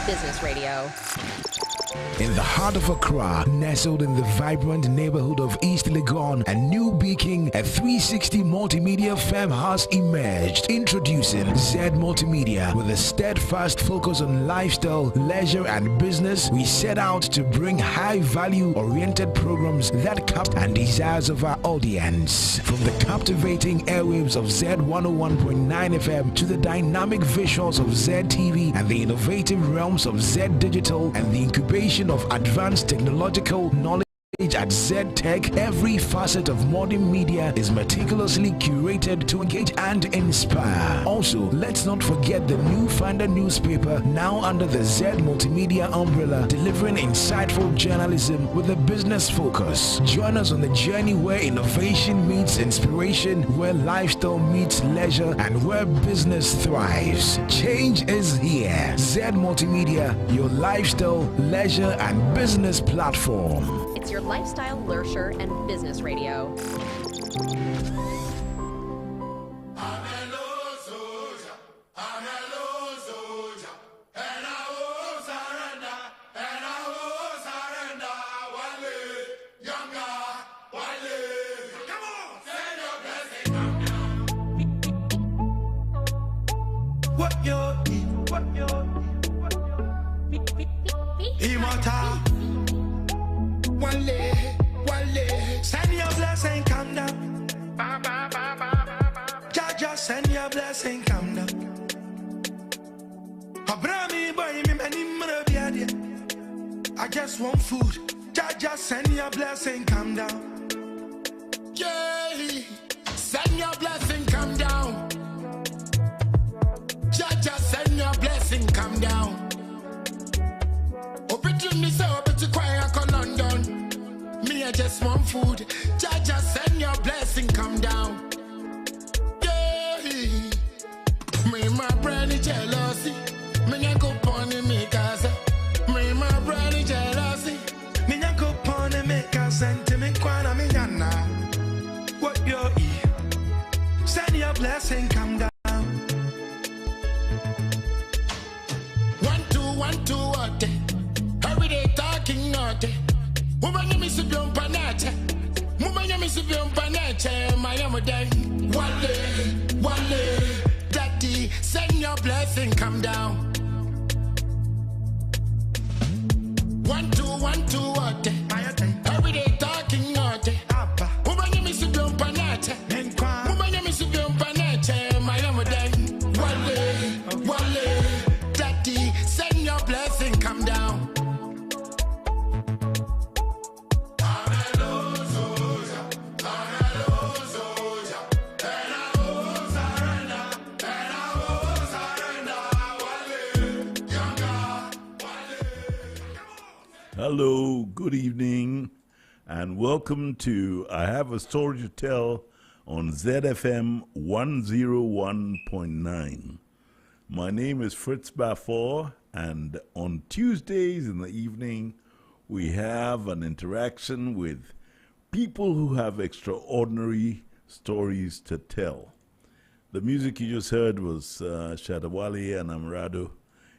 Business Radio. In the heart of Accra, nestled in the vibrant neighborhood of East Legon and New Beacon, a 360 multimedia firm has emerged. Introducing Z Multimedia. With a steadfast focus on lifestyle, leisure and business, we set out to bring high-value oriented programs that capture and desires of our audience. From the captivating airwaves of Z 101.9 FM to the dynamic visuals of Z TV and the innovative realms of Z Digital and the incubation of advanced technological knowledge at Z-Tech, every facet of modern media is meticulously curated to engage and inspire. Also, let's not forget the New Finder newspaper, now under the Z Multimedia umbrella, delivering insightful journalism with a business focus. Join us on the journey where innovation meets inspiration, where lifestyle meets leisure, and where business thrives. Change is here. Z Multimedia, your lifestyle, leisure, and business platform. It's your lifestyle, leisure, and business radio. Send your blessing, come down. Jaja, send your blessing, come down. Abrami boy, me many marabiadia. I just want food. Jaja, send your blessing, come down. Yeah, send your blessing, come down. Jaja, send your blessing, come down. Opportunity so but to quiet on London. Me, I just want food. Jaja, send your blessing, come down. Yeah. Me, my brand jealousy. Me, I go pony me casa. Me, my brand jealousy. Me, I go pony me casa. And me, kwana me yana. What you eat? Send your blessing, come down. 1, 2, 1, 2, what? Every day talking, not. Woman, you miss a bill panache. Woman, you miss a bill panache. My am a day. Wale, daddy, send your blessing, come down. 1, 2, 1, 2, what? Every day talking, not. Woman, you miss a bill panache. Woman, you miss a bill panache. My am a day. Wale, daddy, send your blessing, come down. Hello, good evening, and welcome to I Have a Story to Tell on ZFM 101.9. My name is FRITZ BAFFOUR, and on Tuesdays in the evening, we have an interaction with people who have extraordinary stories to tell. The music you just heard was Shadawali and Amrado.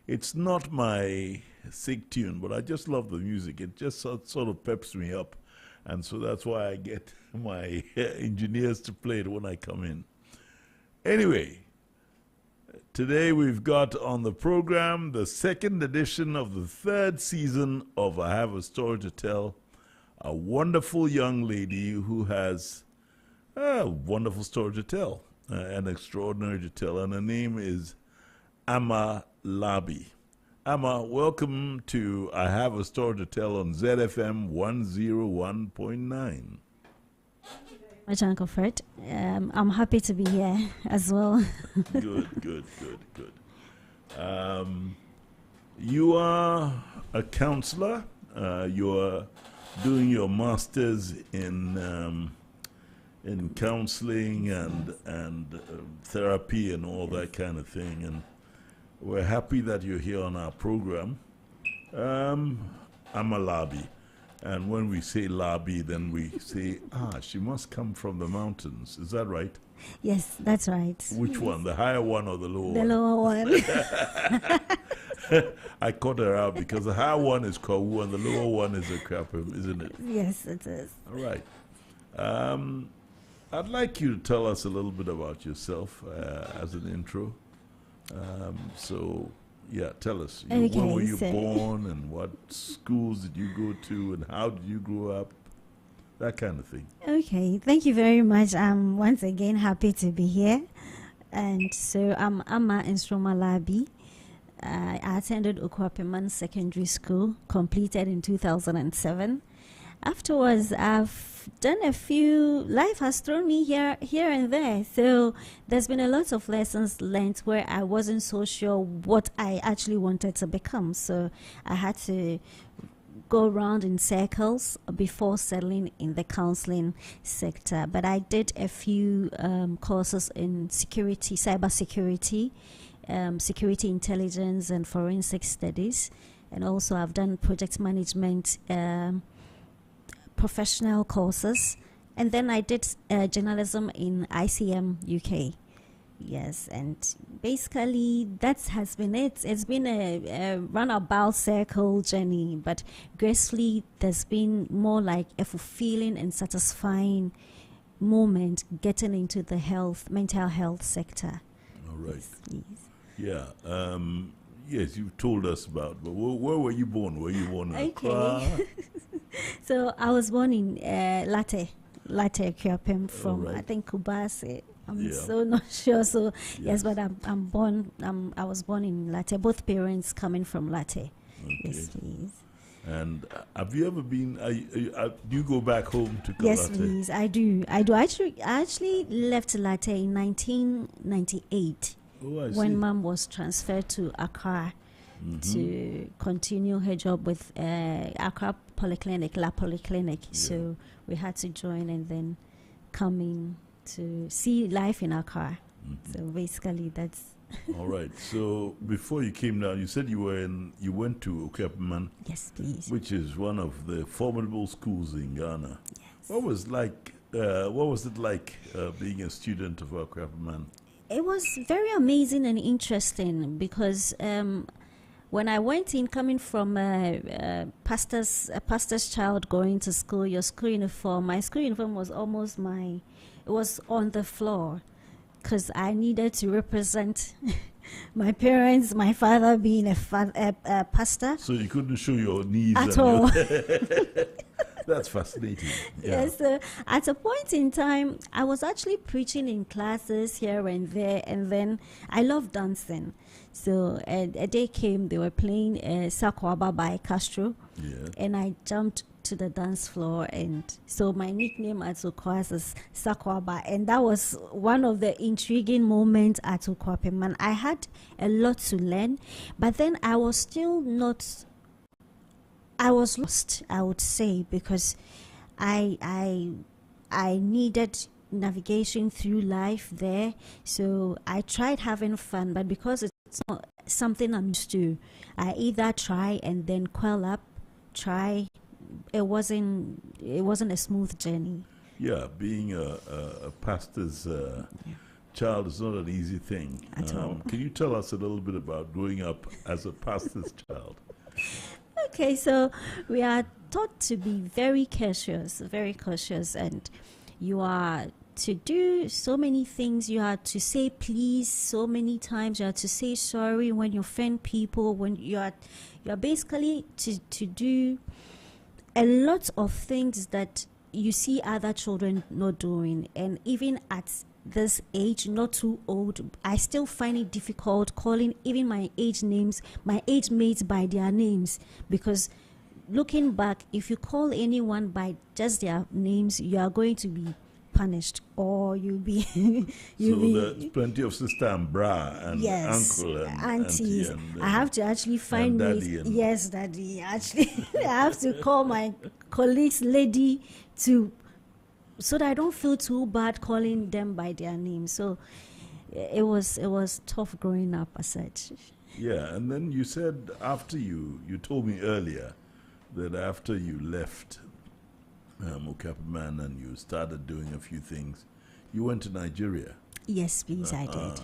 It's not my sick tune, but I just love the music. It just sort of peps me up, and so that's why I get my engineers to play it when I come in. Anyway, today we've got on the program the second edition of the third season of I Have a Story to Tell, a wonderful young lady who has a wonderful story to tell, an extraordinary to tell, and her name is Amma Labi. Amma, welcome to I Have a Story to Tell on ZFM 101.9. Much, Uncle Fred. I'm happy to be here as well. Good. You are a counselor. You are doing your master's in counseling and therapy and all that kind of thing. And we're happy that you're here on our program. I'm a Labi. And when we say Labi, then we say, she must come from the mountains. Is that right? Yes, that's right. Which one? The higher one or the lower one? The lower one. I caught her out because the higher one is Kawu and the lower one is a Krappim, isn't it? Yes, it is. All right. I'd like you to tell us a little bit about yourself as an intro. So, yeah, tell us. When were you born and what schools did you go to and how did you grow up? That kind of thing. Okay, thank you very much. I'm once again happy to be here. And so I'm Amma Instromalabi. I attended Okwapiman Secondary School, completed in 2007. Afterwards, I've done a few, life has thrown me here and there. So there's been a lot of lessons learned where I wasn't so sure what I actually wanted to become. So I had to go around in circles before settling in the counseling sector. But I did a few courses in security, cyber security, security intelligence and forensic studies. And also I've done project management professional courses, and then I did journalism in ICM UK. Yes, and basically that has been it. It's been a runabout circle journey, but gracefully there's been more like a fulfilling and satisfying moment getting into the mental health sector. All right. Yes. Yeah. Yes, you've told us about, but where were you born? Were you born in Accra? So I was born in Latte Kyopem from, right. I think, Kubase. I'm so not sure. So yes, but I'm born. I was born in Latte. Both parents coming from Latte. Okay. Yes, please. And have you ever been? Do you go back home to Latte? Yes, please. I do. I actually left Latte in 1998 when Mom was transferred to Accra to continue her job with Accra Polyclinic, La Polyclinic. Yeah. So we had to join and then come in to see life in Accra. So basically that's all right. So before you came down, you said you went to Okwapiman. Yes, please. Which is one of the formidable schools in Ghana. Yes. What was it like being a student of Okwapiman? It was very amazing and interesting because when I went in, coming from a pastor's child going to school, your school uniform, my school uniform was it was on the floor because I needed to represent my parents, my father being a pastor. So you couldn't show your knees at all. That's fascinating. Yeah. Yes, at a point in time, I was actually preaching in classes here and there, and then I love dancing. So a day came, they were playing Sakwaba by Castro, and I jumped to the dance floor, and so my nickname at Okwas is Sakwaba, and that was one of the intriguing moments at Okwapiman. I had a lot to learn, but then I was still not. I was lost, I would say, because I needed navigation through life there. So I tried having fun, but because it's not something I'm used to, I either try and then quell up, try. It wasn't a smooth journey. Yeah, being a pastor's child is not an easy thing. At all. Can you tell us a little bit about growing up as a pastor's child? Okay, so we are taught to be very cautious, and you are to do so many things. You are to say please so many times. You are to say sorry when you offend people. When you are basically to do a lot of things that you see other children not doing, and even at this age, not too old, I still find it difficult calling even my age mates by their names, because looking back, if you call anyone by just their names, you are going to be punished, or you'll be there's plenty of sister and bra and uncle and aunties. And I have to actually find daddy daddy. Actually, I have to call my colleagues lady so that I don't feel too bad calling them by their name. So it was tough growing up as such. Yeah, and then you said after you told me earlier that after you left Okwapiman and you started doing a few things, You went to Nigeria. Yes, please, I did.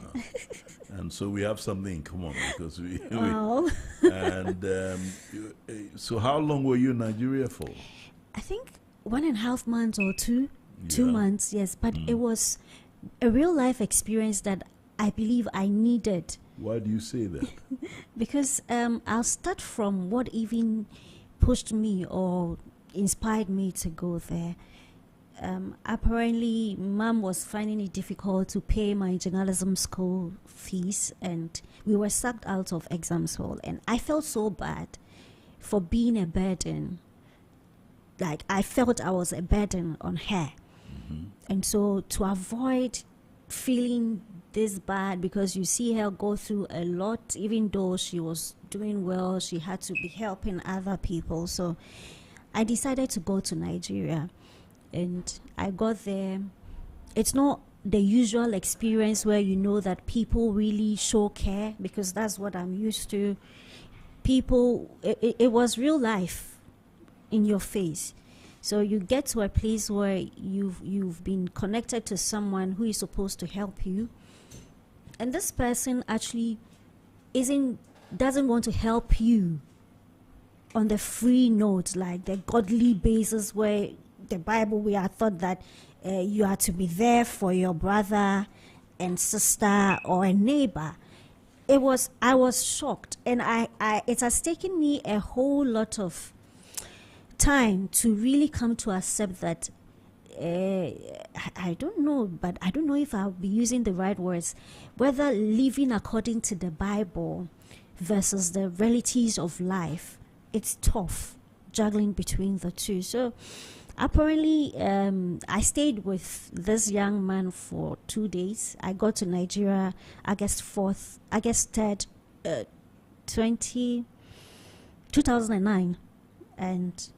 And so we have something in common because we Wow. and so how long were you in Nigeria for? I think 1.5 months or 2 Yeah. months, yes. But it was a real life experience that I believe I needed. Why do you say that? Because I'll start from what even pushed me or inspired me to go there. Apparently, Mom was finding it difficult to pay my journalism school fees, and we were sucked out of exams hall. And I felt so bad for being a burden. Like, I felt I was a burden on her. And so, to avoid feeling this bad, because you see her go through a lot, even though she was doing well, she had to be helping other people. So, I decided to go to Nigeria. And I got there. It's not the usual experience where you know that people really show care, because that's what I'm used to. People, it was real life in your face. So you get to a place where you've been connected to someone who is supposed to help you, and this person actually doesn't want to help you on the free note, like the godly basis where the Bible, we are taught that you are to be there for your brother and sister or a neighbor. I was shocked, and it has taken me a whole lot of time to really come to accept that I don't know, but I don't know if I'll be using the right words, whether living according to the Bible versus the realities of life. It's tough juggling between the two. So apparently, I stayed with this young man for 2 days. I got to Nigeria August 3rd, 2009. And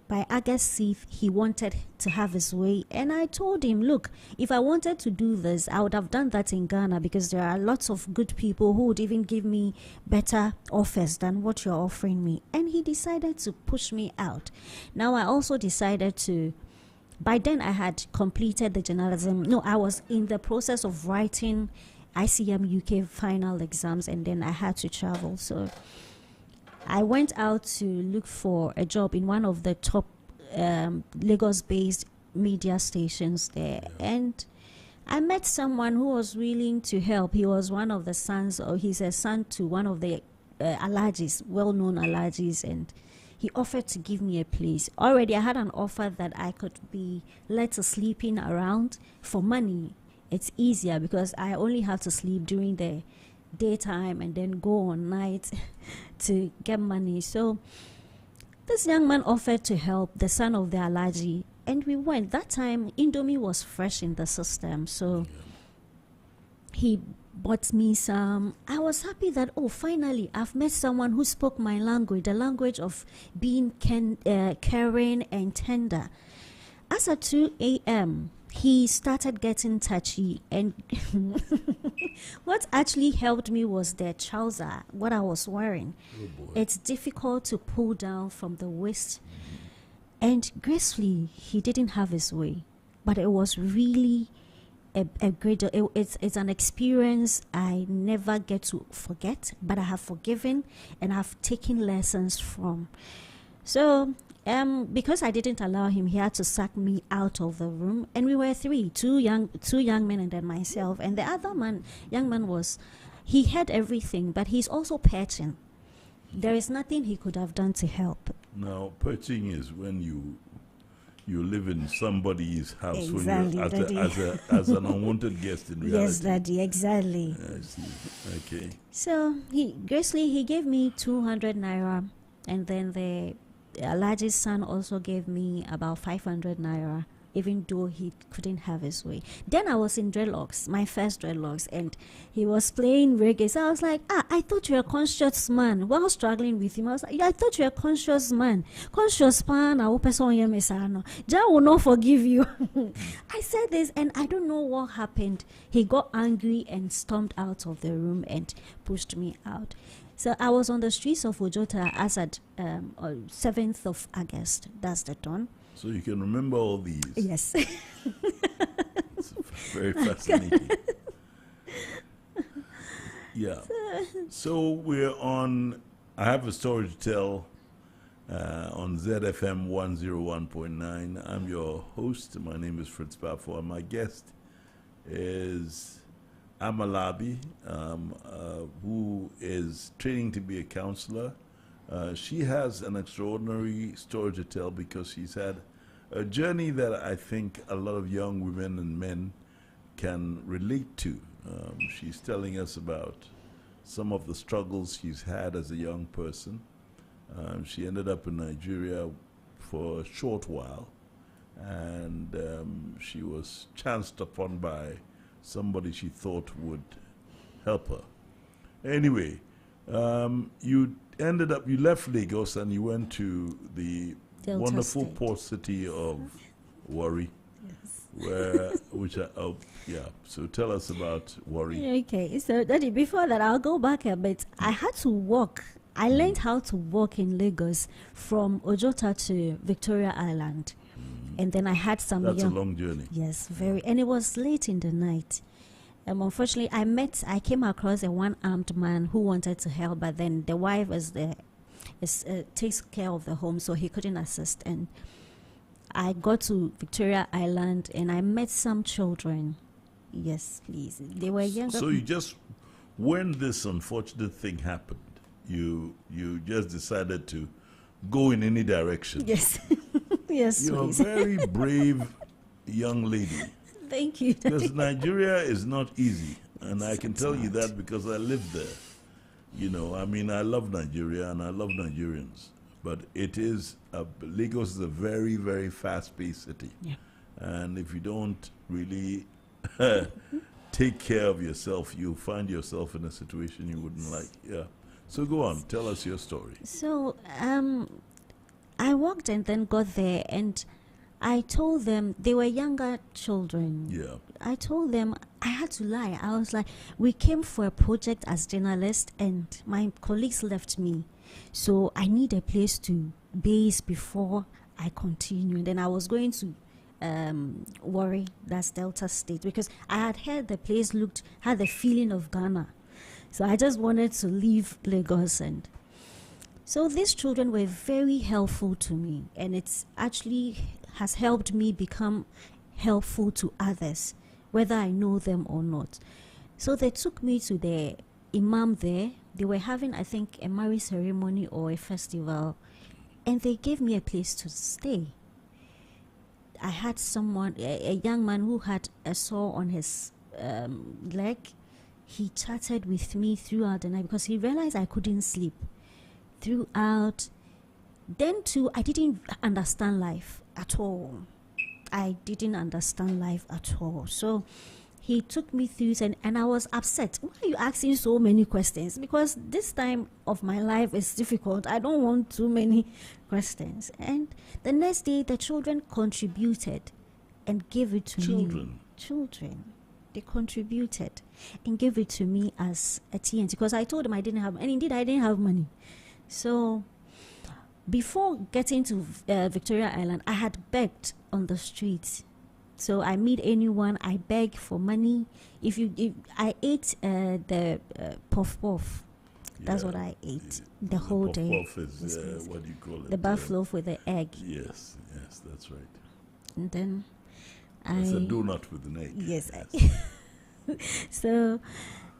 by August 6th, he wanted to have his way. And I told him, look, if I wanted to do this, I would have done that in Ghana, because there are lots of good people who would even give me better offers than what you're offering me. And he decided to push me out. Now, I also decided to, by then I had completed the journalism. No, I was in the process of writing ICM UK final exams, and then I had to travel. So I went out to look for a job in one of the top Lagos-based media stations there. And I met someone who was willing to help. He was one of the sons, or he's a son to one of the Alhajis, well-known Alhajis, and he offered to give me a place. Already I had an offer that I could be let to sleep in around for money. It's easier because I only have to sleep during the daytime and then go on night to get money. So this young man offered to help, the son of the Alhaji, and we went. That time Indomie was fresh in the system, so he bought me some. I was happy that, oh, finally I've met someone who spoke my language, the language of being caring and tender. As at 2 a.m. he started getting touchy, and what actually helped me was the trouser, what I was wearing. Oh, it's difficult to pull down from the waist, and gracefully he didn't have his way, but it was really a great, it's an experience I never get to forget, but I have forgiven and I've taken lessons from. So because I didn't allow him, he had to sack me out of the room, and we were two young men and then myself. And the other young man he had everything, but he's also perching. There is nothing he could have done to help. Now, perching is when you live in somebody's house, Exactly, when Daddy. you're as an unwanted guest in reality. Yes, Daddy, exactly. I see. Okay. So he gave me 200 naira, and then the Alhaji's son also gave me about 500 naira, even though he couldn't have his way. Then I was in dreadlocks, my first dreadlocks, and he was playing reggae. So I was like, I thought you were a conscious man. While struggling with him, I was like, I thought you were a conscious man. Conscious man, I Jah will not forgive you. I said this, and I don't know what happened. He got angry and stormed out of the room and pushed me out. So I was on the streets of Ojota as at 7th of August. That's the dawn. So you can remember all these. Yes. It's very fascinating. Yeah. So we're on, I have a story to tell on ZFM 101.9. I'm your host. My name is Fritz BAFFOUR. My guest is Amalabi, who is training to be a counselor. She has an extraordinary story to tell because she's had a journey that I think a lot of young women and men can relate to. She's telling us about some of the struggles she's had as a young person. She ended up in Nigeria for a short while, and she was chanced upon by somebody she thought would help her. Anyway, you left Lagos and you went to the Delta wonderful State. port city of Warri. So tell us about Warri. Okay, so Daddy, before that, I'll go back a bit. I had to walk. I learned how to walk in Lagos from Ojota to Victoria Island. And then I had some That's young... a long journey. Yes, very. And it was late in the night. Unfortunately, I came across a one-armed man who wanted to help, but then the wife takes care of the home, so he couldn't assist. And I got to Victoria Island, and I met some children. Yes, please. They were younger. So you just, when this unfortunate thing happened, you just decided to go in any direction. Yes. Yes, You're please. a very brave young lady. Thank you. Because Nigeria is not easy. And I can tell you that because I lived there. You know, I mean, I love Nigeria and I love Nigerians. But Lagos is a very, very fast-paced city. Yeah. And if you don't really take care of yourself, you'll find yourself in a situation you wouldn't like. Yeah. So go on, tell us your story. So, I walked and then got there, and I told them, they were younger children. Yeah. I told them I had to lie. I was like, we came for a project as journalists, and my colleagues left me. So I need a place to base before I continue. And then I was going to Warri, that's Delta State, because I had heard the place had the feeling of Ghana. So I just wanted to leave Lagos. And so these children were very helpful to me, and it's actually has helped me become helpful to others, whether I know them or not. So they took me to the imam there. They were having, I think, a marriage ceremony or a festival, and they gave me a place to stay. I had a young man who had a sore on his leg. He chatted with me throughout the night because he realized I couldn't sleep throughout. Then too, I didn't understand life at all. I didn't understand life at all. So he took me through and I was upset. Why are you asking so many questions? Because this time of my life is difficult. I don't want too many questions. And the next day, the children contributed and gave it to me. Children. They contributed and gave it to me as a TNT because I told them I didn't have, and indeed I didn't have money. So before getting to Victoria Island, I had begged on the streets. So I meet anyone, I beg for money. If I ate the puff puff, that's what I ate the whole day. Puff is what do you call it? The buffalo with the egg. Yes, that's right. And then it's a donut with an egg. Yes. So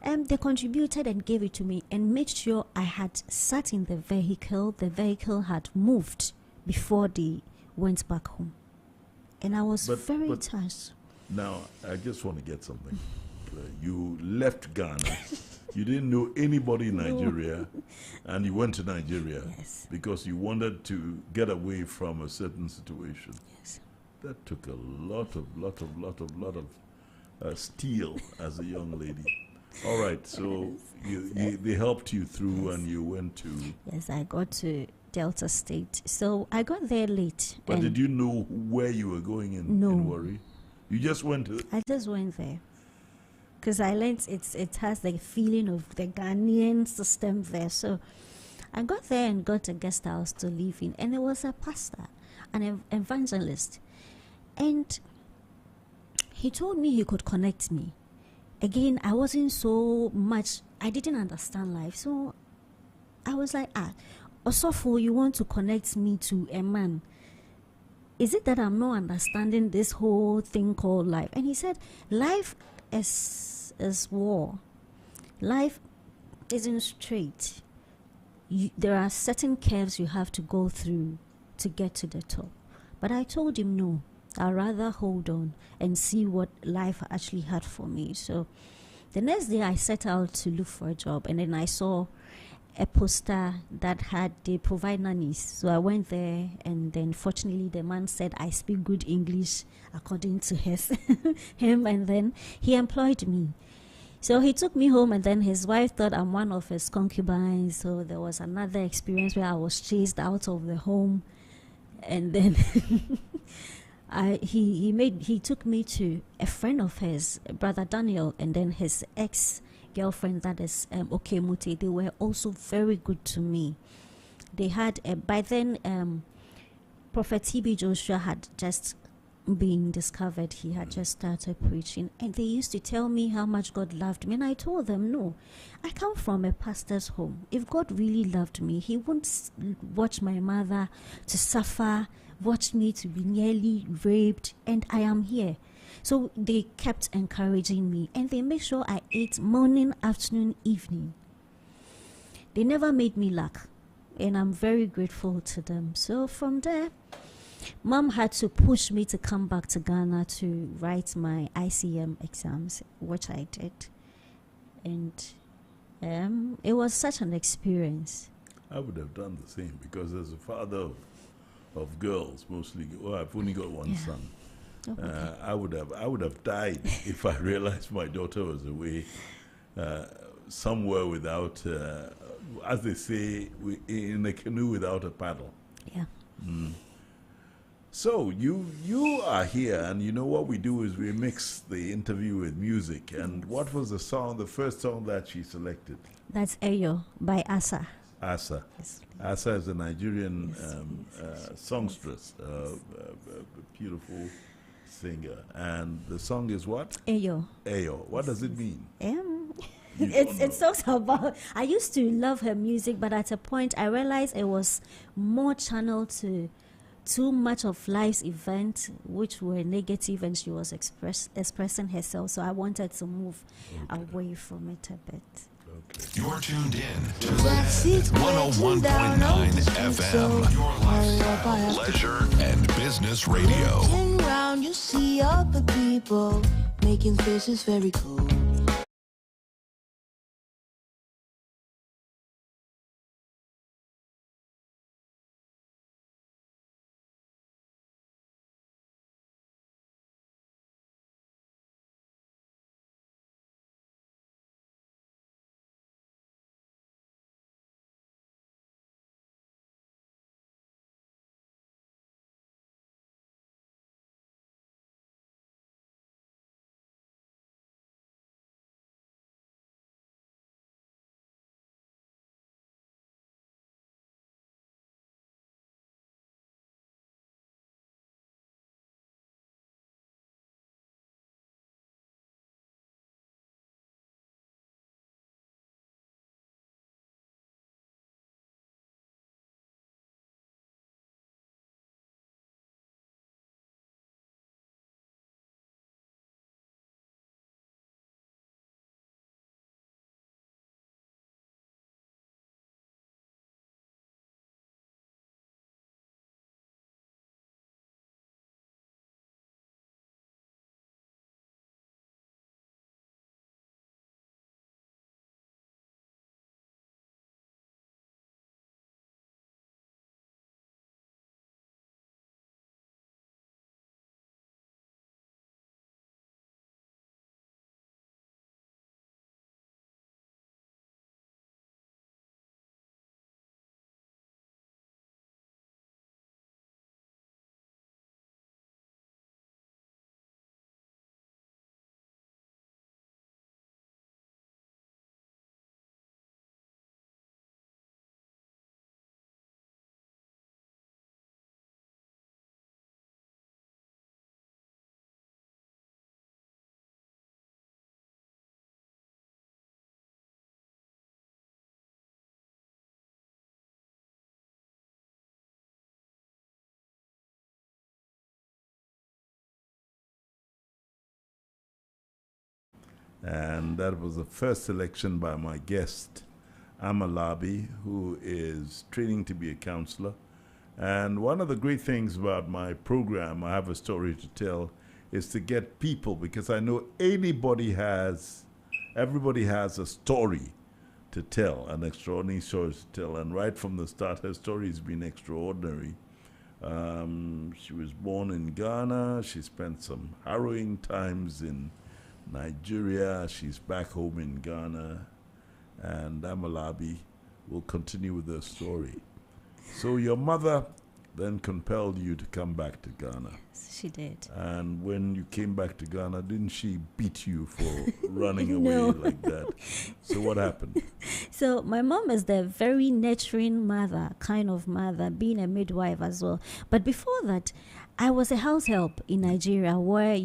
they contributed and gave it to me and made sure I had sat in the vehicle. The vehicle had moved before they went back home. And I was very touched. Now, I just want to get something. You left Ghana. You didn't know anybody in Nigeria. And you went to Nigeria. Yes. Because you wanted to get away from a certain situation. Yes. That took a lot of steel as a young lady. All right, so they helped you through and you went to... Yes, I got to Delta State. So I got there late. But did you know where you were going in Warri? You just went to... I just went there. Because I learned it has the feeling of the Ghanaian system there. So I got there and got a guest house to live in. And there was a pastor, an evangelist. And he told me he could connect me. Again, I wasn't so much, I didn't understand life. So I was like, Osofo, you want to connect me to a man? Is it that I'm not understanding this whole thing called life? And he said, life is war. Life isn't straight. There are certain curves you have to go through to get to the top. But I told him no. I'd rather hold on and see what life actually had for me. So the next day I set out to look for a job, and then I saw a poster that they provide nannies. So I went there, and then fortunately the man said I speak good English according to him, and then he employed me. So he took me home, and then his wife thought I'm one of his concubines. So there was another experience where I was chased out of the home, and then he took me to a friend of his, brother Daniel, and then his ex-girlfriend, that is Okemute. They were also very good to me. They had by then Prophet TB Joshua had just being discovered. He had just started preaching, and they used to tell me how much God loved me, and I told them, no, I come from a pastor's home. If God really loved me, he wouldn't watch my mother to suffer, watch me to be nearly raped, and I am here. So they kept encouraging me, and they made sure I ate morning, afternoon, evening. They never made me lack, and I'm very grateful to them. So from there, Mom had to push me to come back to Ghana to write my ICM exams, which I did. And it was such an experience. I would have done the same, because as a father of girls, mostly, I've only got one son. I would have died if I realized my daughter was away somewhere without, as they say, in a canoe without a paddle. Yeah. So you are here, and you know what we do is we mix the interview with music. And what was the first song that she selected? That's Eyo by Asa. Asa. Yes. Asa is a Nigerian songstress, beautiful singer. And the song is what? Eyo. Eyo. What does it mean? It talks about, I used to love her music, but at a point I realized it was more channeled to too much of life's events which were negative, and she was expressing herself, so I wanted to move away from it a bit. Okay. You're tuned in to 101.9 FM, your lifestyle, leisure, and business radio. Looking round, you see other people making faces very cool. And that was the first selection by my guest, Amalabi, who is training to be a counselor. And one of the great things about my program, I have a story to tell, is to get people, because I know everybody has a story to tell, an extraordinary story to tell. And right from the start, her story has been extraordinary. She was born in Ghana. She spent some harrowing times in Nigeria. She's back home in Ghana. And Amalabi will continue with her story. So your mother then compelled you to come back to Ghana. She did. And when you came back to Ghana, didn't she beat you for running No. away like that? So what happened? So my mom is the very nurturing mother, kind of mother, being a midwife as well. But before that, I was a house help in Nigeria where,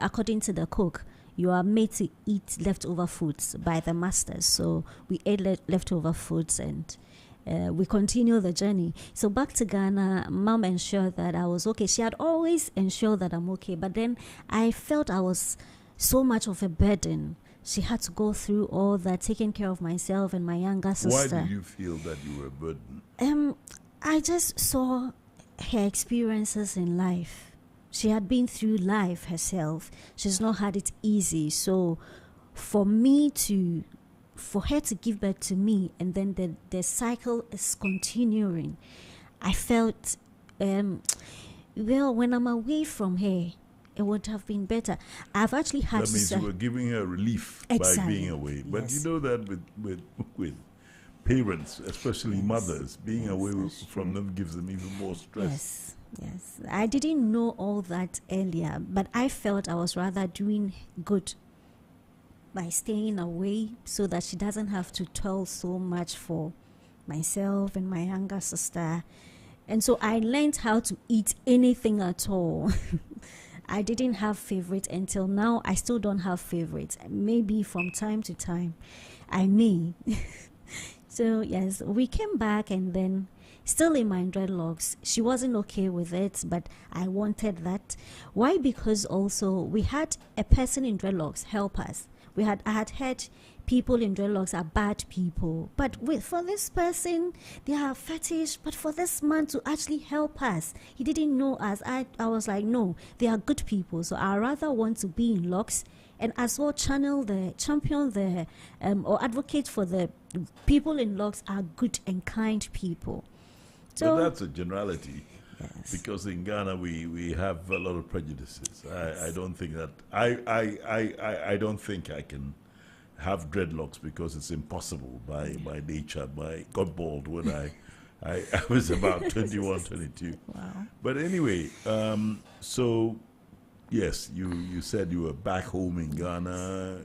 according to the cook, you are made to eat leftover foods by the masters. So we ate leftover foods and we continue the journey. So back to Ghana, mom ensured that I was okay. She had always ensured that I'm okay. But then I felt I was so much of a burden. She had to go through all that, taking care of myself and my younger sister. Why did you feel that you were a burden? I just saw her experiences in life. She had been through life herself. She's not had it easy. So for her to give birth to me, and then the cycle is continuing, I felt, well, when I'm away from her, it would have been better. I've actually had That means you were giving her relief by being away. But Yes. you know that with parents, especially mothers, being away from them gives them even more stress. Yes. I didn't know all that earlier, but I felt I was rather doing good by staying away so that she doesn't have to toil so much for myself and my younger sister. And so I learned how to eat anything at all. I didn't have favorites until now. I still don't have favorites. Maybe from time to time I may. So yes, we came back, and then still in my dreadlocks. She wasn't okay with it, but I wanted that. Why? Because also we had a person in dreadlocks help us. I had heard people in dreadlocks are bad people, but for this person they are fetish. But for this man to actually help us, he didn't know us. I was like, no, they are good people. So I rather want to be in locks and as well champion or advocate for the people in locks are good and kind people. So But that's a generality. yes. Because in Ghana we have a lot of prejudices. I don't think that I don't think I can have dreadlocks because it's impossible by nature. I got bald when I was about 21, 22. Wow. But anyway, so yes, you said you were back home in Ghana.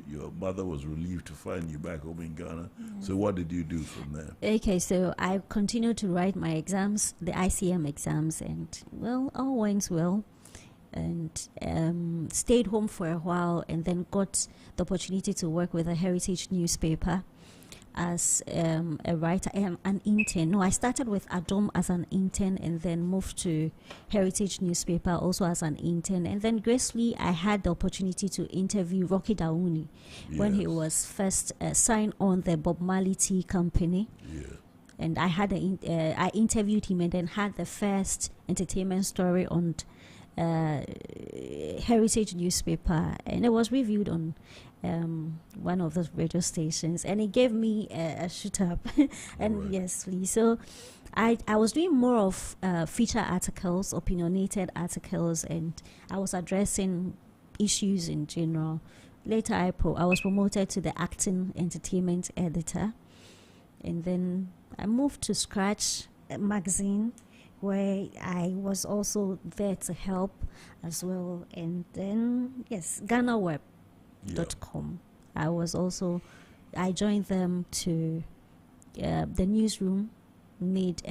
Your mother was relieved to find you back home in Ghana. So what did you do from there? Okay, so I continued to write my exams, the ICM exams, and well, all went well. And stayed home for a while, and then got the opportunity to work with a heritage newspaper as a writer and an intern. No, I started with Adom as an intern and then moved to Heritage newspaper also as an intern. And then gracefully, I had the opportunity to interview Rocky Dauni when he Yes. was first signed on the Bob Marley Tea Company. Yeah. And I had I interviewed him and then had the first entertainment story on Heritage newspaper, and it was reviewed on one of the radio stations, and it gave me a shoot up. And Right. yes, please. So I was doing more of feature articles, opinionated articles, and I was addressing issues in general. Later, I was promoted to the acting entertainment editor, and then I moved to Scratch magazine, where I was also there to help as well. And then, yes, GhanaWeb.com. I joined them to the newsroom, made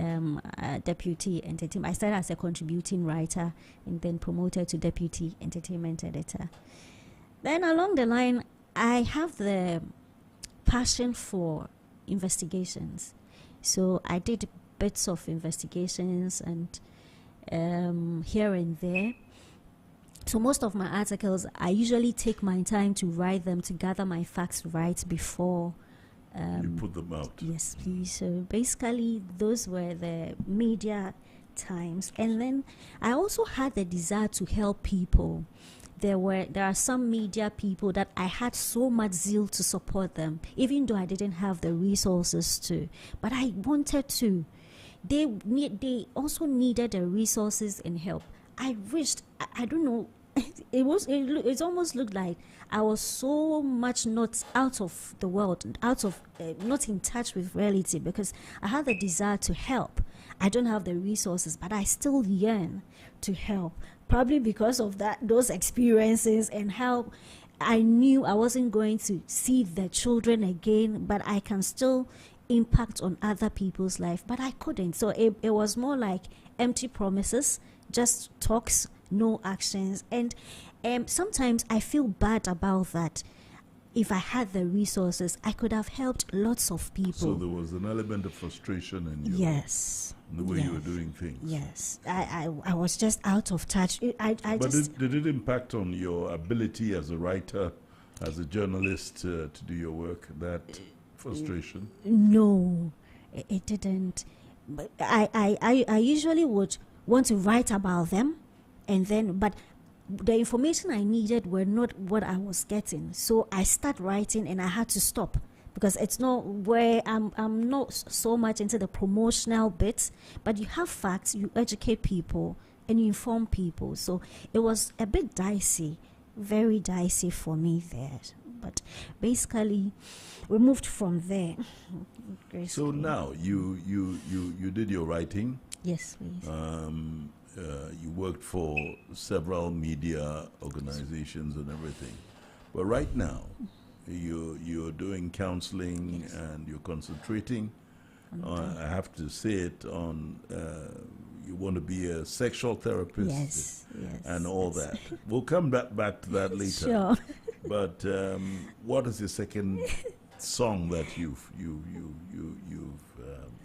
deputy entertainment. I started as a contributing writer and then promoted to deputy entertainment editor. Then along the line, I have the passion for investigations. So I did bits of investigations and here and there. So most of my articles, I usually take my time to write them, to gather my facts right before you put them out. Yes, please. So basically, those were the media times. And then I also had the desire to help people. There are some media people that I had so much zeal to support them, even though I didn't have the resources to. But I wanted to. They also needed the resources and help. I wished, I don't know, it almost looked like I was so much not out of the world, not in touch with reality, because I had the desire to help. I don't have the resources, but I still yearn to help, probably because of those experiences and how I knew I wasn't going to see the children again, but I can still impact on other people's life, but I couldn't. So it was more like empty promises, just talks, no actions. And sometimes I feel bad about that. If I had the resources, I could have helped lots of people. So there was an element of frustration in you. Yes. In the way you were doing things. Yes. I was just out of touch. But did it impact on your ability as a writer, as a journalist to do your work, that frustration? No, it didn't. But I usually would want to write about them, but the information I needed were not what I was getting. So I start writing and I had to stop, because it's not where I'm not so much into the promotional bits, but you have facts, you educate people and you inform people. So it was a bit dicey, very dicey for me there. But basically we moved from there. So now you did your writing. Yes, please. You worked for several media organizations and everything, but right now you're doing counseling. Yes. And you're concentrating on, I have to say it, on you want to be a sexual therapist. Yes, and all that. We'll come back to that later. Sure. But what is the second song that you've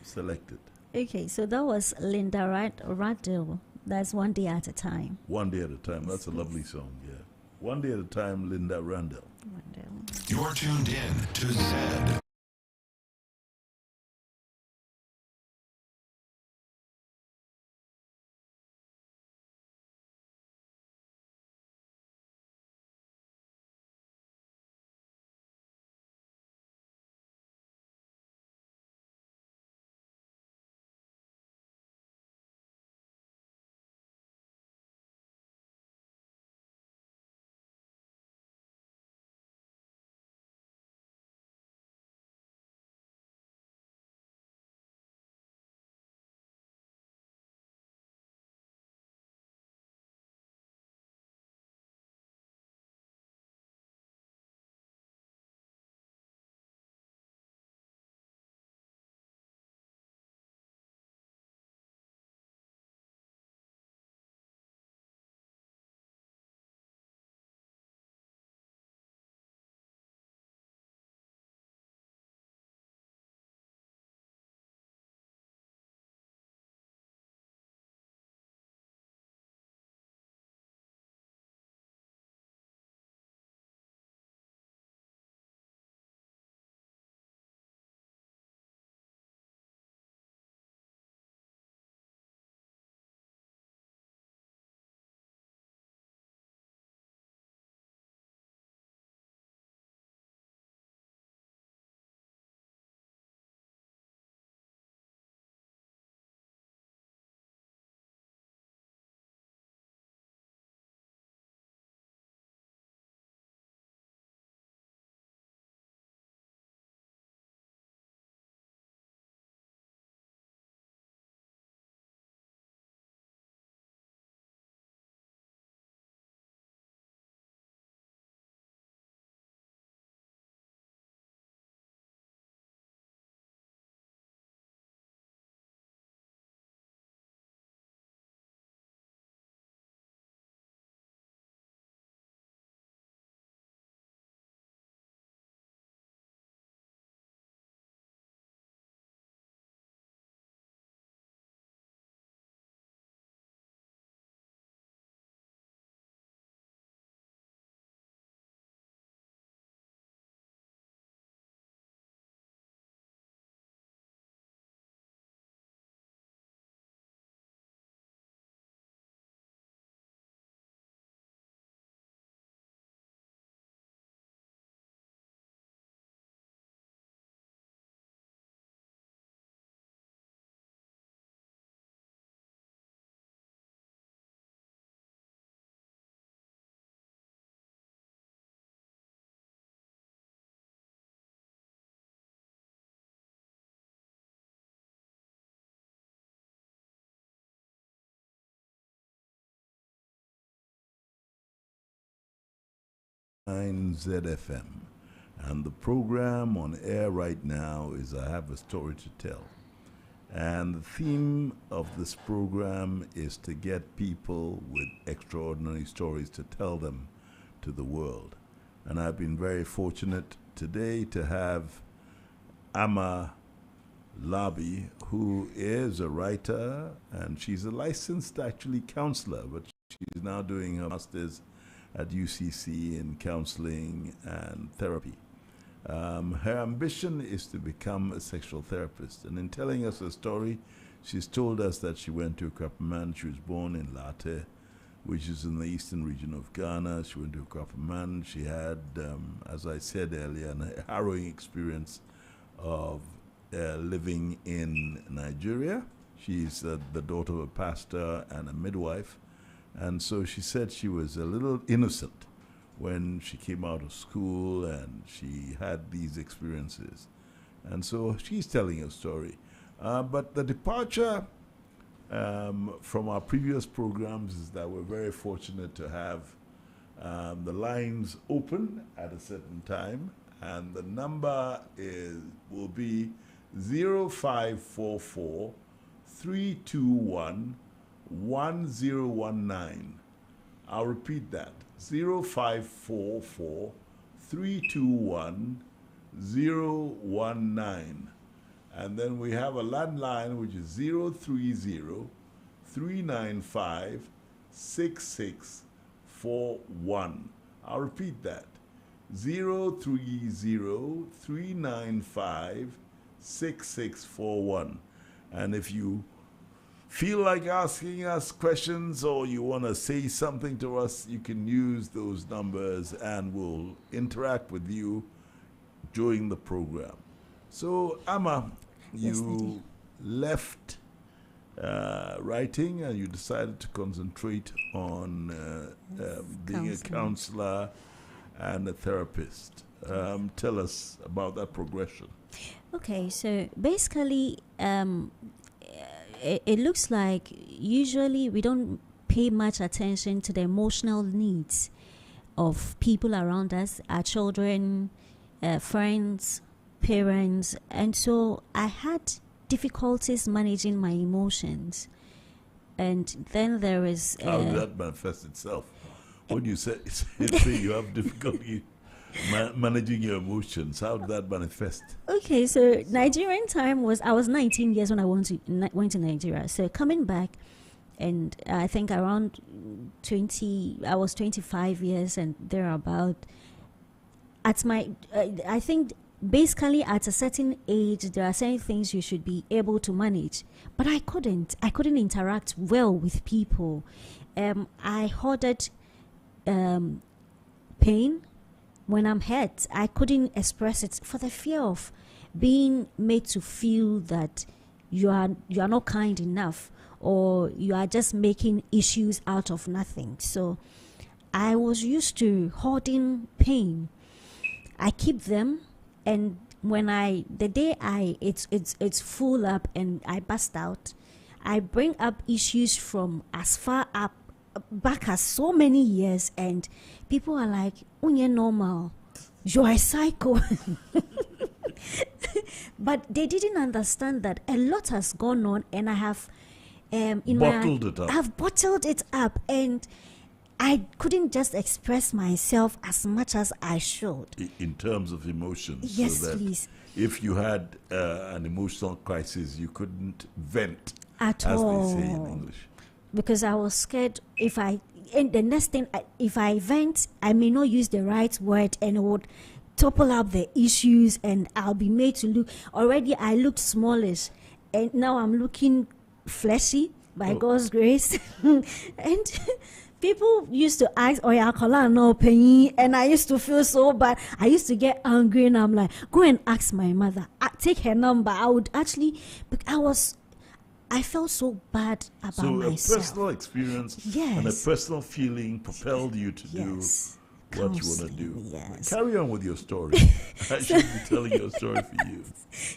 selected? Okay, so that was Linda Radell. That's One Day at a Time. One Day at a Time. That's a lovely song, yeah. One Day at a Time, Linda Randall. You're tuned in to Zed. ZFM. And the program on air right now is I Have a Story to Tell. And the theme of this program is to get people with extraordinary stories to tell them to the world. And I've been very fortunate today to have Amma Labi, who is a writer, and she's a licensed, actually, counselor, but she's now doing her master's at UCC in counseling and therapy. Her ambition is to become a sexual therapist, and in telling us her story, she's told us that she went to Krapaman. She was born in Late, which is in the eastern region of Ghana. She went to Krapaman. She had, as I said earlier, a harrowing experience of living in Nigeria. She's the daughter of a pastor and a midwife, and so she said she was a little innocent when she came out of school and she had these experiences. And so she's telling her story. But the departure from our previous programs is that we're very fortunate to have the lines open at a certain time, and the number will be 0544 321 1019. I'll repeat that. 0544 321 019. And then we have a landline which is 030 395 6641. I'll repeat that. 030 395 6641. And if you feel like asking us questions or you want to say something to us, you can use those numbers and we'll interact with you during the program. So, Amma, you left writing and you decided to concentrate on being a counselor and a therapist. Tell us about that progression. Okay, so basically, it looks like usually we don't pay much attention to the emotional needs of people around us, our children, friends, parents, and so I had difficulties managing my emotions. And then there is... How did that manifest itself? When you say you have difficulty managing your emotions, how did that manifest? Okay, so Nigerian time I was 19 years when I went to Nigeria. So coming back, and I think around 20, I was 25 years and thereabout. At my, I think basically at a certain age, there are certain things you should be able to manage. But I couldn't interact well with people. I hoarded pain. When I'm hurt, I couldn't express it for the fear of being made to feel that you are not kind enough, or you are just making issues out of nothing. So I was used to hoarding pain. I keep them, and when the day it's full up and I bust out, I bring up issues from as far up back as so many years, and people are like, "Unye normal, you are a psycho." But they didn't understand that a lot has gone on, and I have I've bottled it up, and I couldn't just express myself as much as I should. In terms of emotions. Yes, so that please. If you had an emotional crisis, you couldn't vent At as all. they say in English. Because I was scared and the next thing, if I vent, I may not use the right word and it would topple up the issues, and I'll be made to look, already I looked smallish, and now I'm looking fleshy by God's grace. And people used to ask, "Oh, yeah, no pain," and I used to feel so bad. I used to get angry, and I'm like, "Go and ask my mother. Take her number." I would actually, I felt so bad about myself. So a personal experience and a personal feeling propelled you to do what you want to do. Yes. Carry on with your story. I should be telling your story for you.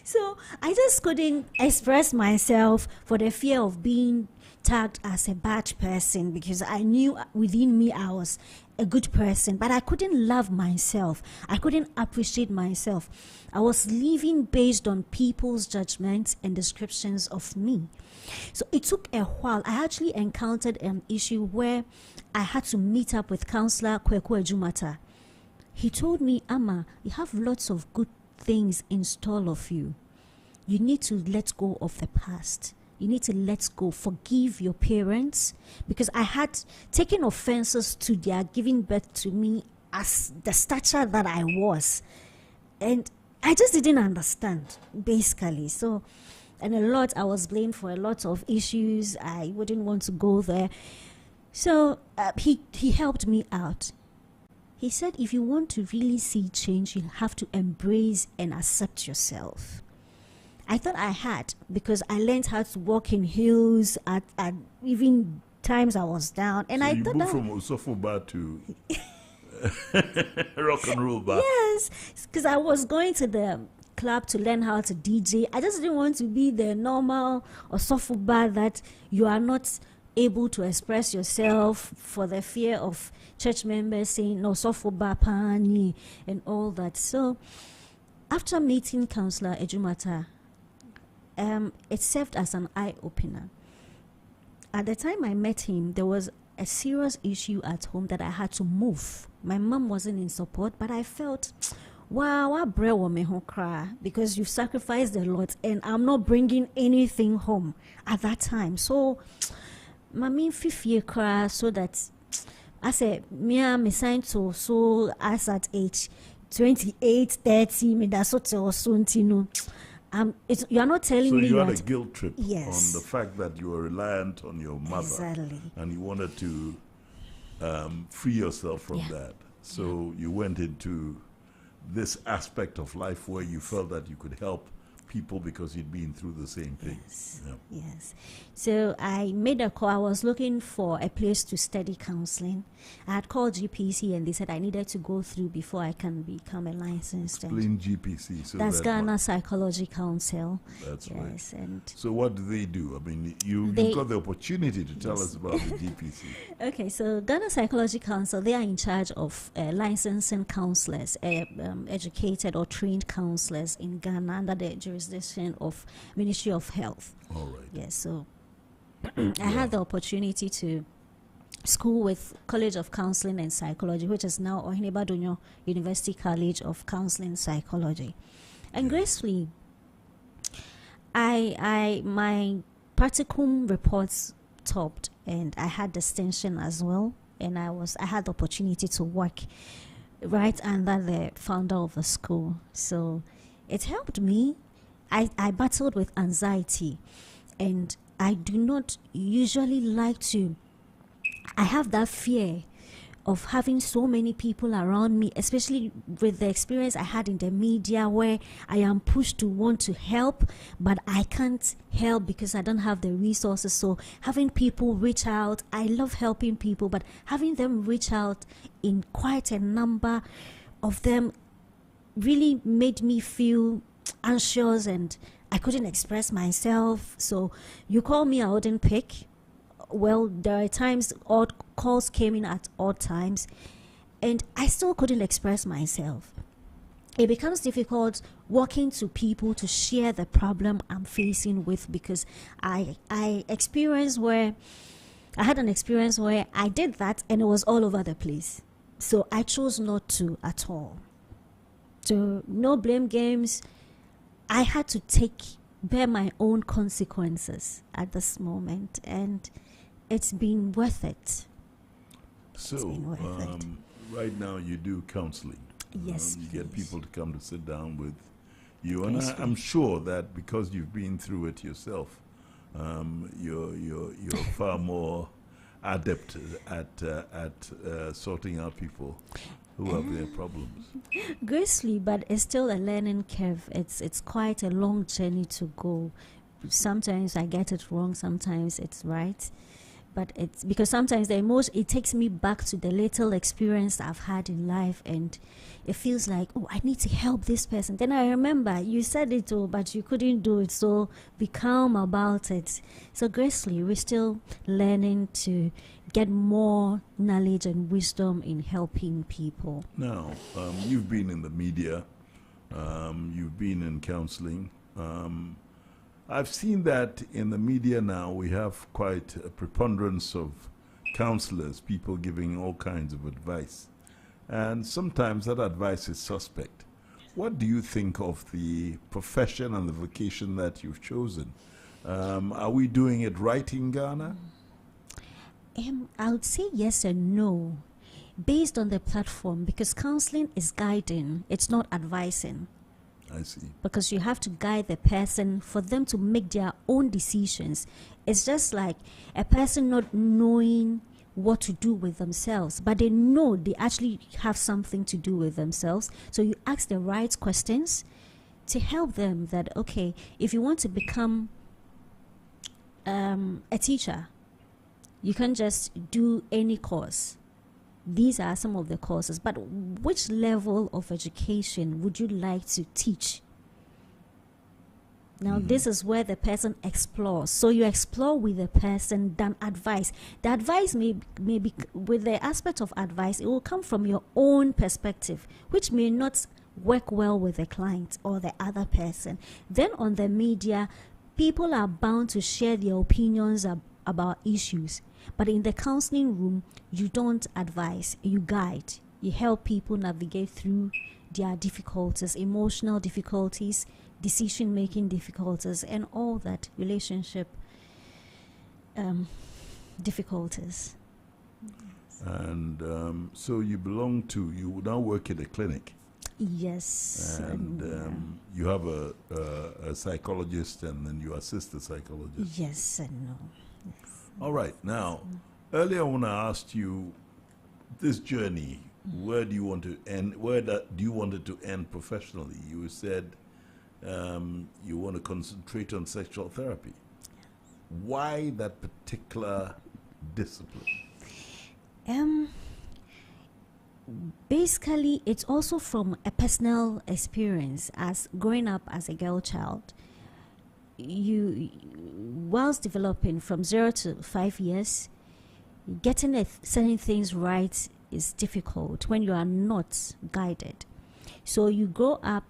So I just couldn't express myself for the fear of being tagged as a bad person because I knew within me I was a good person, but I couldn't love myself. I couldn't appreciate myself. I was living based on people's judgments and descriptions of me. So it took a while. I actually encountered an issue where I had to meet up with counselor Kweku Ejumata. He told me, Amma, you have lots of good things in store of you. You need to let go of the past. You need to let go, forgive your parents, because I had taken offenses to their giving birth to me as the stature that I was. And I just didn't understand, basically. So, and I was blamed for a lot of issues. I wouldn't want to go there. So he helped me out. He said, if you want to really see change, you have to embrace and accept yourself. I thought I had, because I learned how to walk in heels at even times I was down. And so I you thought moved that, from Osofo bar to rock and roll bar. yes, because I was going to the club to learn how to DJ. I just didn't want to be the normal Osofo bar that you are not able to express yourself for the fear of church members saying no Osofo bar pani and all that. So after meeting Counselor Ejumata, it served as an eye-opener. At the time I met him, there was a serious issue at home that I had to move. My mom wasn't in support, but I felt, wow, I me cry because you've sacrificed a lot and I'm not bringing anything home at that time. So, Mami fifth cry so that I said, me signed to so as at age 28, 30, me that's what you are not telling me. So you had a guilt trip yes. on the fact that you were reliant on your mother. Exactly. And you wanted to free yourself from that. So you went into this aspect of life where you felt that you could help people because you'd been through the same thing. Yes. Yes. So I made a call. I was looking for a place to study counseling. I had called GPC and they said I needed to go through before I can become a licensed. Explain GPC. So that's Ghana Psychology Council. That's yes, right. And so what do they do? I mean, you got the opportunity to tell us about the GPC. Okay, so Ghana Psychology Council, they are in charge of licensing counselors, educated or trained counselors in Ghana under the jurisdiction of Ministry of Health. All right. Yes, so I had the opportunity to school with College of Counseling and Psychology, which is now Ohineba University College of Counseling and Psychology. And gracefully, my practicum reports topped, and I had distinction as well. And I had the opportunity to work right under the founder of the school. So it helped me. I battled with anxiety, and I do not usually like to. I have that fear of having so many people around me, especially with the experience I had in the media where I am pushed to want to help, but I can't help because I don't have the resources. So having people reach out, I love helping people, but having them reach out in quite a number of them really made me feel anxious and I couldn't express myself. So you call me, I wouldn't pick. Well, there are times odd calls came in at odd times and I still couldn't express myself. It becomes difficult walking to people to share the problem I'm facing with, because I had an experience where I did that and it was all over the place. So I chose not to at all. So no blame games. I had to bear my own consequences at this moment, and it's been worth it. So, right now you do counseling. Yes, you get people to come to sit down with you, and I'm sure that because you've been through it yourself, you're far more adept at sorting out people who have their problems. Gracefully, but it's still a learning curve. It's quite a long journey to go. Sometimes I get it wrong, sometimes it's right. But it's because sometimes the emotion, it takes me back to the little experience I've had in life, and it feels like, oh, I need to help this person. Then I remember you said it, but you couldn't do it, so be calm about it. So gracefully, we're still learning to get more knowledge and wisdom in helping people. Now, you've been in the media, you've been in counseling. I've seen that in the media now we have quite a preponderance of counselors, people giving all kinds of advice. And sometimes that advice is suspect. What do you think of the profession and the vocation that you've chosen? Are we doing it right in Ghana? I would say yes and no, based on the platform, because counseling is guiding, it's not advising. I see. Because you have to guide the person for them to make their own decisions. It's just like a person not knowing what to do with themselves, but they know they actually have something to do with themselves. So you ask the right questions to help them that, okay, if you want to become a teacher, you can't just do any course. These are some of the courses, but which level of education would you like to teach? Now, this is where the person explores. So you explore with the person than advice. The advice may be, with the aspect of advice, it will come from your own perspective, which may not work well with the client or the other person. Then on the media, people are bound to share their opinions about issues. But in the counseling room, you don't advise, you guide. You help people navigate through their difficulties, emotional difficulties, decision-making difficulties, and all that relationship difficulties. And so you now work at a clinic. Yes. And you have a psychologist, and then you assist the psychologist. Yes and no. Yes. All right. Now, earlier when I asked you this journey, where do you want to end? Do you want it to end professionally? You said you want to concentrate on sexual therapy. Why that particular discipline? Basically, it's also from a personal experience as growing up as a girl child. You, whilst developing from 0 to 5 years, getting certain things right is difficult when you are not guided. So you grow up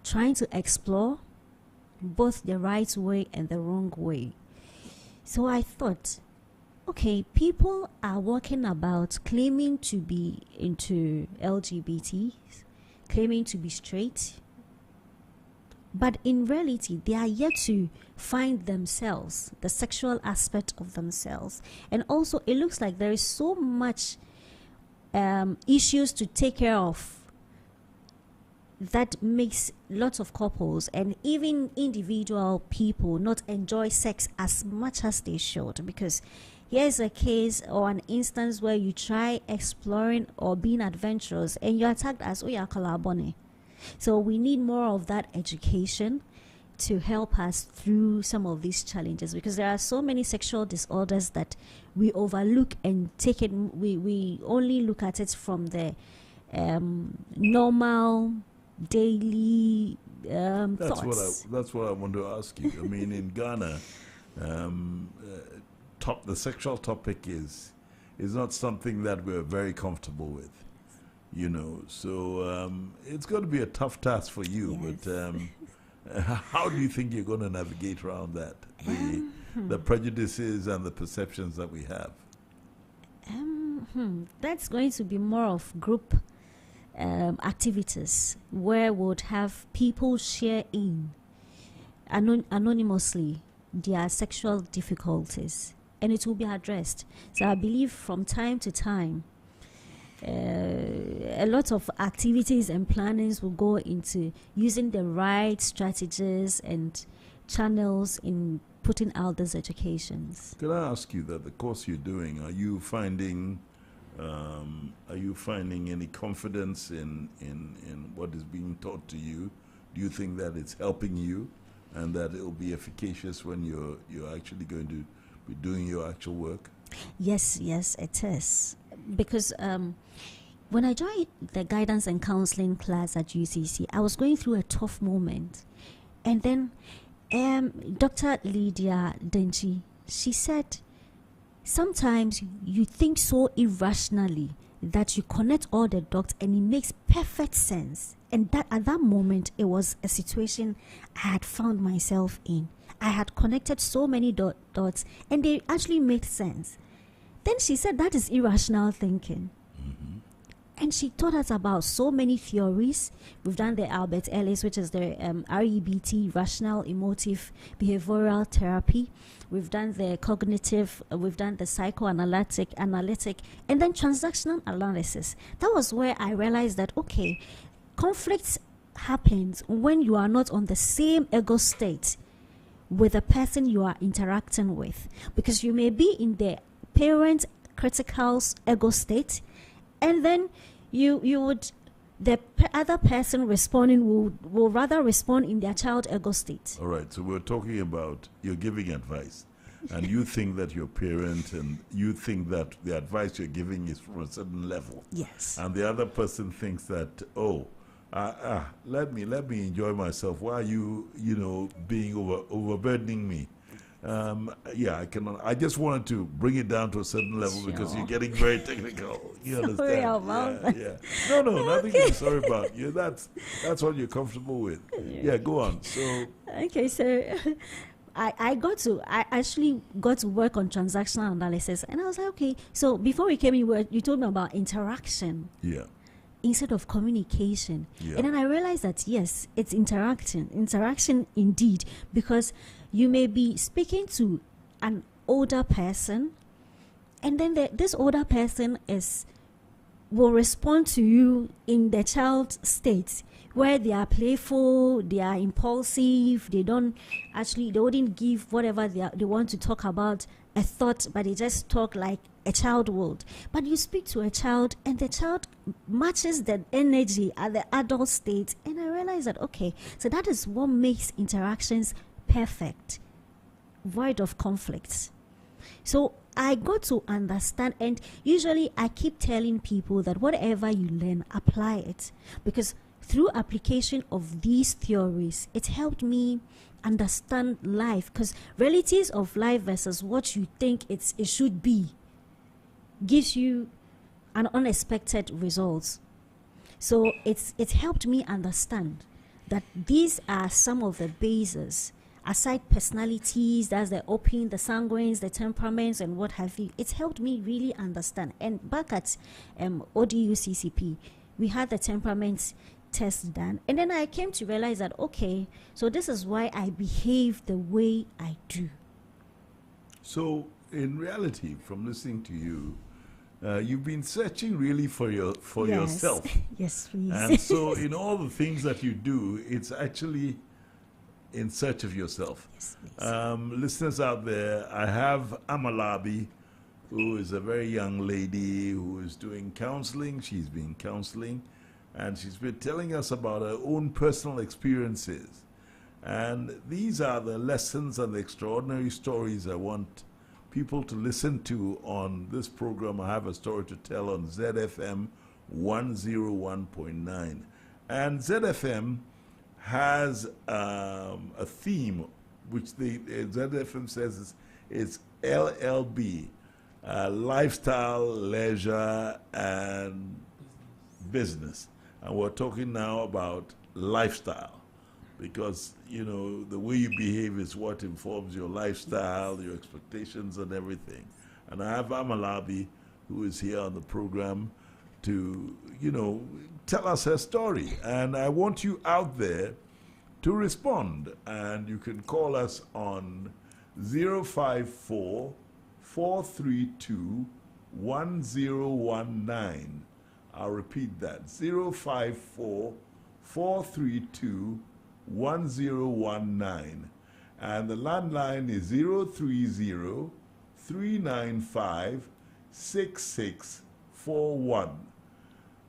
trying to explore both the right way and the wrong way. So I thought, okay, people are walking about claiming to be into LGBT, claiming to be straight, but in reality, they are yet to find themselves, the sexual aspect of themselves. And also, it looks like there is so much issues to take care of that makes lots of couples and even individual people not enjoy sex as much as they should. Because here's a case or an instance where you try exploring or being adventurous and you're tagged as Oya Kalabone. So we need more of that education to help us through some of these challenges, because there are so many sexual disorders that we overlook and take it. We only look at it from the normal daily thoughts. That's what I want to ask you. I mean, in Ghana, the sexual topic is not something that we're very comfortable with. You know, so it's going to be a tough task for you. Yes. But how do you think you're going to navigate around that? The prejudices and the perceptions that we have. That's going to be more of group activities where we'll have people share in anonymously their sexual difficulties, and it will be addressed. So I believe from time to time, a lot of activities and plannings will go into using the right strategies and channels in putting out these educations. Can I ask you that the course you're doing, are you finding any confidence in what is being taught to you? Do you think that it's helping you and that it will be efficacious when you're actually going to be doing your actual work? Yes, yes, it is. Because when I joined the guidance and counseling class at UCC, I was going through a tough moment. And then Dr. Lydia Denchi, she said, sometimes you think so irrationally that you connect all the dots and it makes perfect sense. And that at that moment, it was a situation I had found myself in. I had connected so many dots and they actually made sense. Then she said that is irrational thinking. Mm-hmm. And she taught us about so many theories. We've done the Albert Ellis, which is the REBT, Rational Emotive Behavioral Therapy. We've done the cognitive, we've done the psychoanalytic, and then transactional analysis. That was where I realized that, okay, conflicts happens when you are not on the same ego state with the person you are interacting with. Because you may be in the parent critical ego state, and then the other person responding will rather respond in their child ego state. All right, so we're talking about you're giving advice, and you think that your parent, and you think that the advice you're giving is from a certain level. Yes. And the other person thinks that, let me enjoy myself. Why are you, being overburdening me? I cannot. I just wanted to bring it down to a certain level because you're getting very technical. You understand? Sorry about that. Yeah. No, nothing to be sorry about. That's what you're comfortable with. Yeah, go on. So okay, so I actually got to work on transactional analysis, and I was like, okay. So before we came in, you told me about interaction. Yeah. Instead of communication. Yeah. And then I realized that, yes, it's interaction indeed, because you may be speaking to an older person, and then this older person will respond to you in the child state, where they are playful, they are impulsive, they wouldn't give whatever they want to talk about a thought, but they just talk like a child would. But you speak to a child and the child matches the energy at the adult state, and I realize that, okay, so that is what makes interactions perfect, void of conflicts. So I got to understand, and usually I keep telling people that whatever you learn, apply it, because through application of these theories, it helped me understand life, because realities of life versus what you think it should be gives you an unexpected results. So it helped me understand that these are some of the bases. Aside personalities, that's the open, the sanguines, the temperaments, and what have you. It's helped me really understand. And back at ODU CCP, we had the temperaments test done, and then I came to realize that, okay, so this is why I behave the way I do. So in reality, from listening to you, you've been searching really for yourself. Yes, please. And so in all the things that you do, it's actually in search of yourself. Yes, please. Listeners out there, I have Amalabi, who is a very young lady who is doing counseling. She's been counseling, and she's been telling us about her own personal experiences. And these are the lessons and the extraordinary stories I want people to listen to on this program. I have a story to tell on ZFM 101.9. And ZFM has a theme, which the ZFM says is LLB, lifestyle, leisure, and business. And we're talking now about lifestyle, because, the way you behave is what informs your lifestyle, your expectations, and everything. And I have Amalabi, who is here on the program, to, tell us her story. And I want you out there to respond. And you can call us on 054 432 1019. I'll repeat that, 054 432 1019. And the landline is 030 395 6641.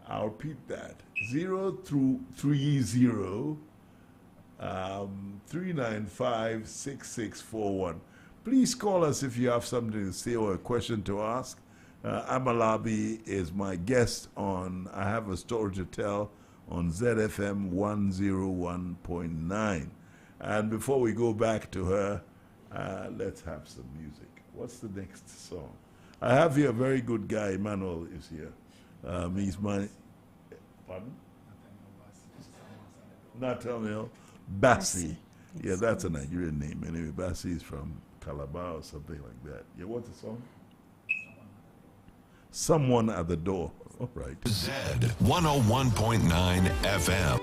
I'll repeat that, 030 395 6641. Please call us if you have something to say or a question to ask. Amalabi is my guest on I Have a Story to Tell on ZFM 101.9. And before we go back to her, let's have some music. What's the next song? I have here a very good guy. Emmanuel is here. He's my... Pardon? Nathaniel Bassi. Yeah, that's a Nigerian name. Anyway, Bassi is from Calabar or something like that. Yeah, what's the song? Someone at the Door. All right. Z 101.9 FM.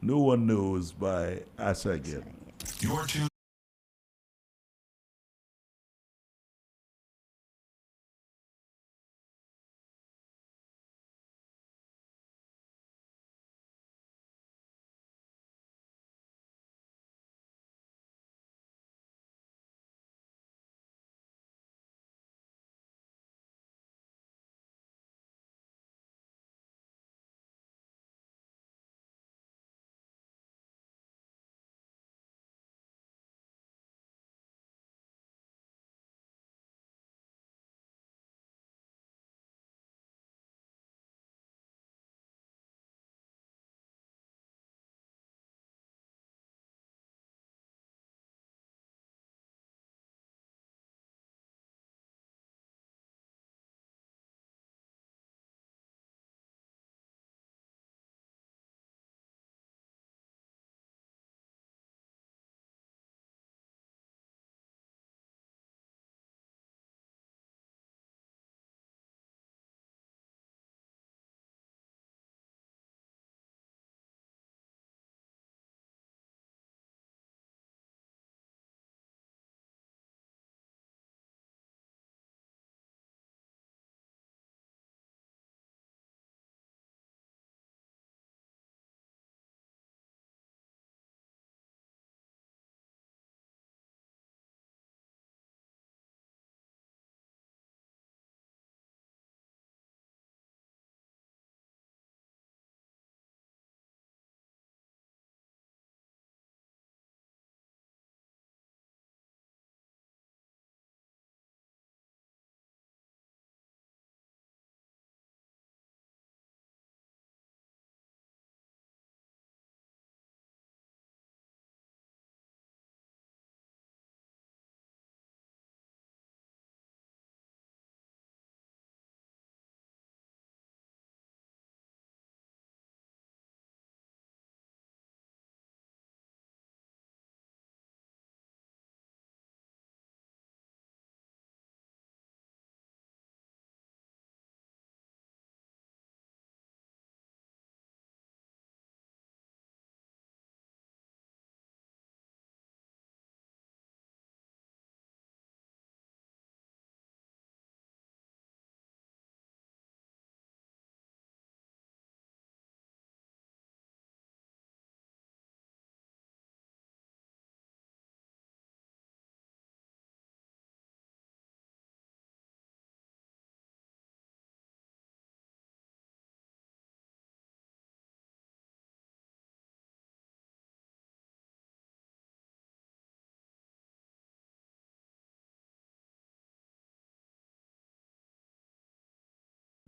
No One Knows by Asa again. You're tuned.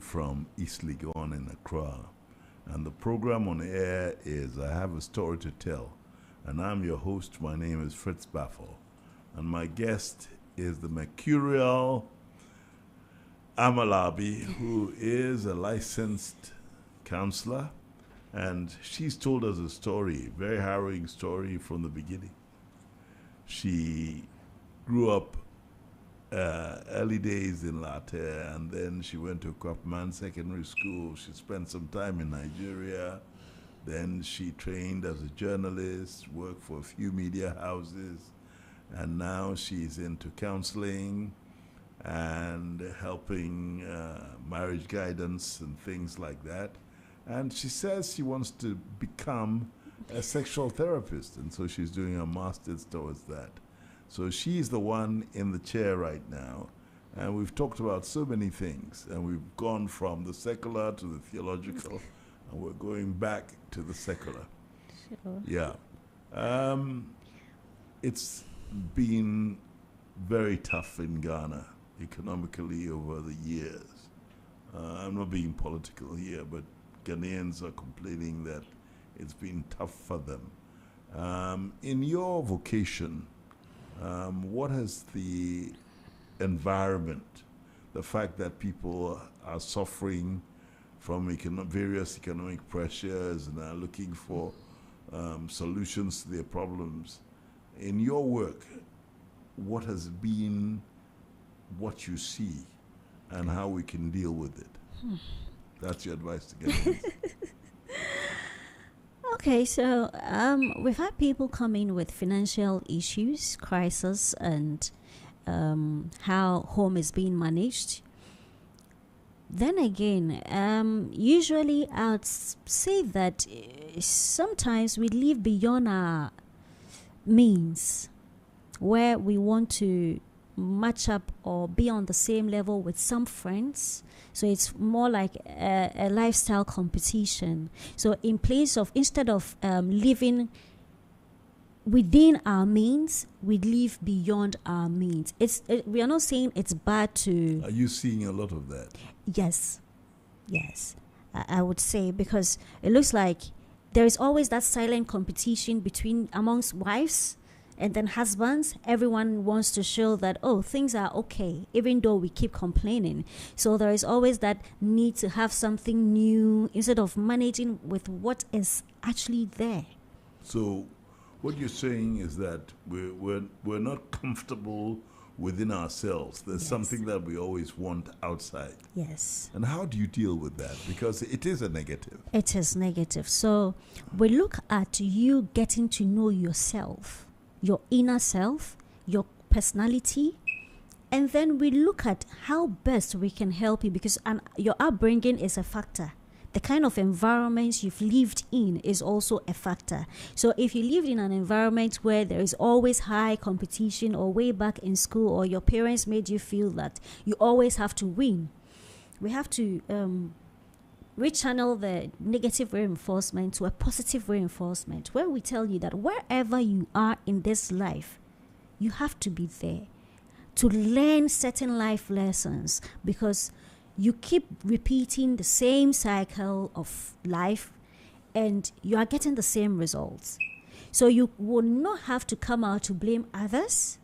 From East Legon in Accra. And the program on air is I Have a Story to Tell. And I'm your host. My name is Fritz BAFFOUR. And my guest is the mercurial Amalabi, who is a licensed counselor. And she's told us a story, a very harrowing story from the beginning. She grew up early days in Latte, and then she went to Kwapman Secondary School. She spent some time in Nigeria. Then she trained as a journalist, worked for a few media houses, and now she's into counseling and helping marriage guidance and things like that. And she says she wants to become a sexual therapist, and so she's doing a master's towards that. So she's the one in the chair right now, and we've talked about so many things, and we've gone from the secular to the theological, and we're going back to the secular. Sure. Yeah. It's been very tough in Ghana economically over the years. I'm not being political here, but Ghanaians are complaining that it's been tough for them. In your vocation, what has the environment, the fact that people are suffering from various economic pressures and are looking for solutions to their problems, in your work, what has been what you see and how we can deal with it? That's your advice to Ghanaians. Okay, so we've had people come in with financial issues, crisis, and how home is being managed. Then again, usually I'd say that sometimes we live beyond our means, where we want to match up or be on the same level with some friends. So it's more like a lifestyle competition. So instead of living within our means, we live beyond our means. We are not saying it's bad to. Are you seeing a lot of that? Yes, I would say, because it looks like there is always that silent competition amongst wives and then husbands. Everyone wants to show that, oh, things are okay, even though we keep complaining. So there is always that need to have something new instead of managing with what is actually there. So what you're saying is that we're not comfortable within ourselves. There's something that we always want outside. Yes. And how do you deal with that? Because it is a negative. It is negative. So we look at you getting to know yourself, your inner self, your personality, and then we look at how best we can help you, because your upbringing is a factor. The kind of environment you've lived in is also a factor. So if you lived in an environment where there is always high competition, or way back in school, or your parents made you feel that you always have to win, we have to rechannel the negative reinforcement to a positive reinforcement, where we tell you that wherever you are in this life, you have to be there to learn certain life lessons, because you keep repeating the same cycle of life and you are getting the same results. So you will not have to come out to blame others,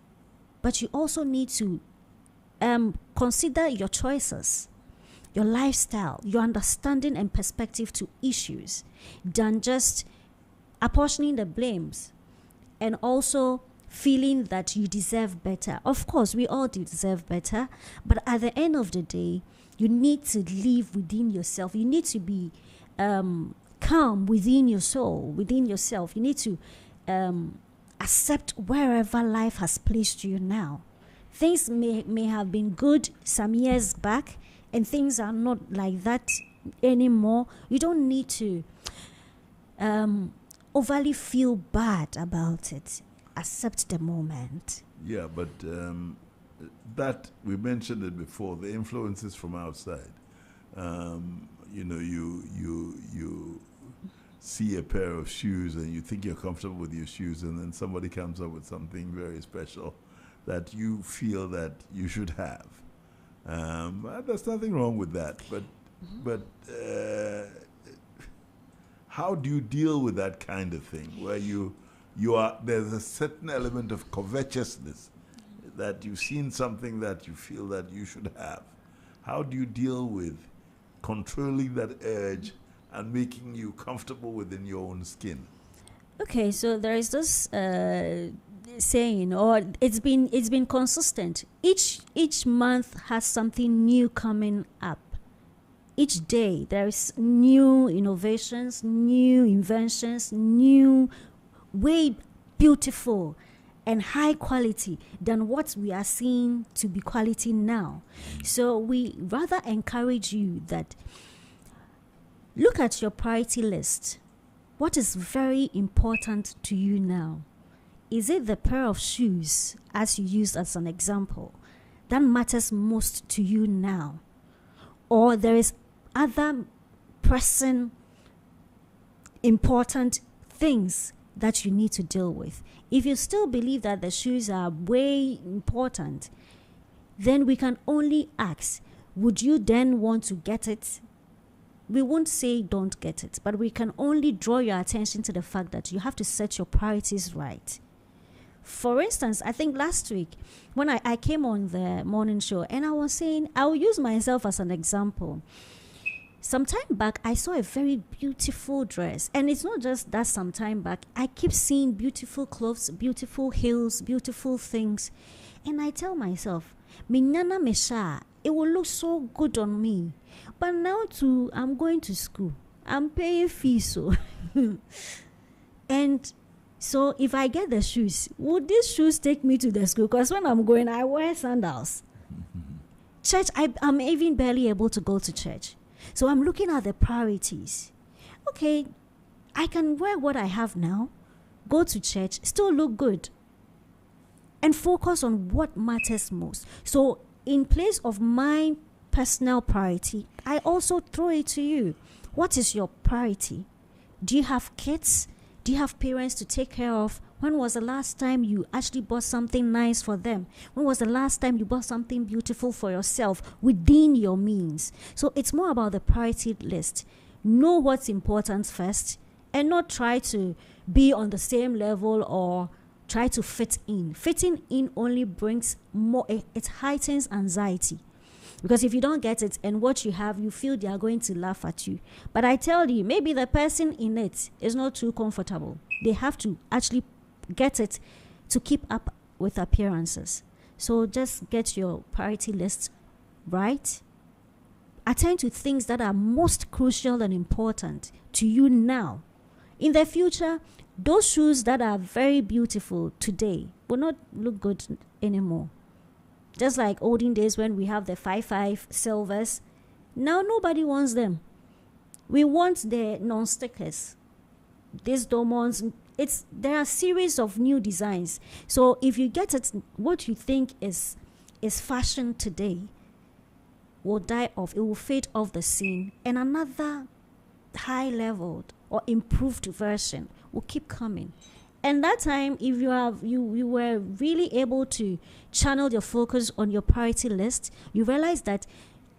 but you also need to consider your choices, your lifestyle, your understanding and perspective to issues, than just apportioning the blames and also feeling that you deserve better. Of course, we all deserve better, but at the end of the day, you need to live within yourself. You need to be calm within your soul, within yourself. You need to accept wherever life has placed you now. Things may have been good some years back, and things are not like that anymore. You don't need to overly feel bad about it. Accept the moment. Yeah, but that, we mentioned it before, the influences from outside. You see a pair of shoes and you think you're comfortable with your shoes, and then somebody comes up with something very special that you feel that you should have. There's nothing wrong with that, but how do you deal with that kind of thing, where there's a certain element of covetousness, that you've seen something that you feel that you should have? How do you deal with controlling that urge and making you comfortable within your own skin? Okay, so there is this saying, or it's been consistent. Each month has something new coming up. Each day there is new innovations, new inventions, new way beautiful and high quality than what we are seeing to be quality now. So we rather encourage you that look at your priority list. What is very important to you now? Is it the pair of shoes, as you used as an example, that matters most to you now? Or there is other pressing important things that you need to deal with? If you still believe that the shoes are way important, then we can only ask, would you then want to get it? We won't say don't get it, but we can only draw your attention to the fact that you have to set your priorities right. For instance, I think last week when I came on the morning show and I was saying, I will use myself as an example. Some time back, I saw a very beautiful dress. And it's not just that some time back. I keep seeing beautiful clothes, beautiful heels, beautiful things. And I tell myself, Minyana Mesha, it will look so good on me. But now too, I'm going to school. I'm paying fees. So And so if I get the shoes, would these shoes take me to the school? Because when I'm going, I wear sandals. Church, I'm even barely able to go to church. So I'm looking at the priorities. Okay, I can wear what I have now, go to church, still look good, and focus on what matters most. So in place of my personal priority, I also throw it to you. What is your priority? Do you have kids? Do you have parents to take care of? When was the last time you actually bought something nice for them? When was the last time you bought something beautiful for yourself within your means? So it's more about the priority list. Know what's important first and not try to be on the same level or try to fit in. Fitting in only brings more, it heightens anxiety. Because if you don't get it and what you have, you feel they are going to laugh at you. But I tell you, maybe the person in it is not too comfortable. They have to actually get it to keep up with appearances. So just get your priority list right. Attend to things that are most crucial and important to you now. In the future, those shoes that are very beautiful today will not look good anymore. Just like olden days when we have the 5.5 silvers, now nobody wants them. We want the non-stickers. These diamonds, there are a series of new designs. So if you get it, what you think is fashion today will die off. It will fade off the scene, and another high-leveled or improved version will keep coming. And that time, if you were really able to channel your focus on your priority list, you realize that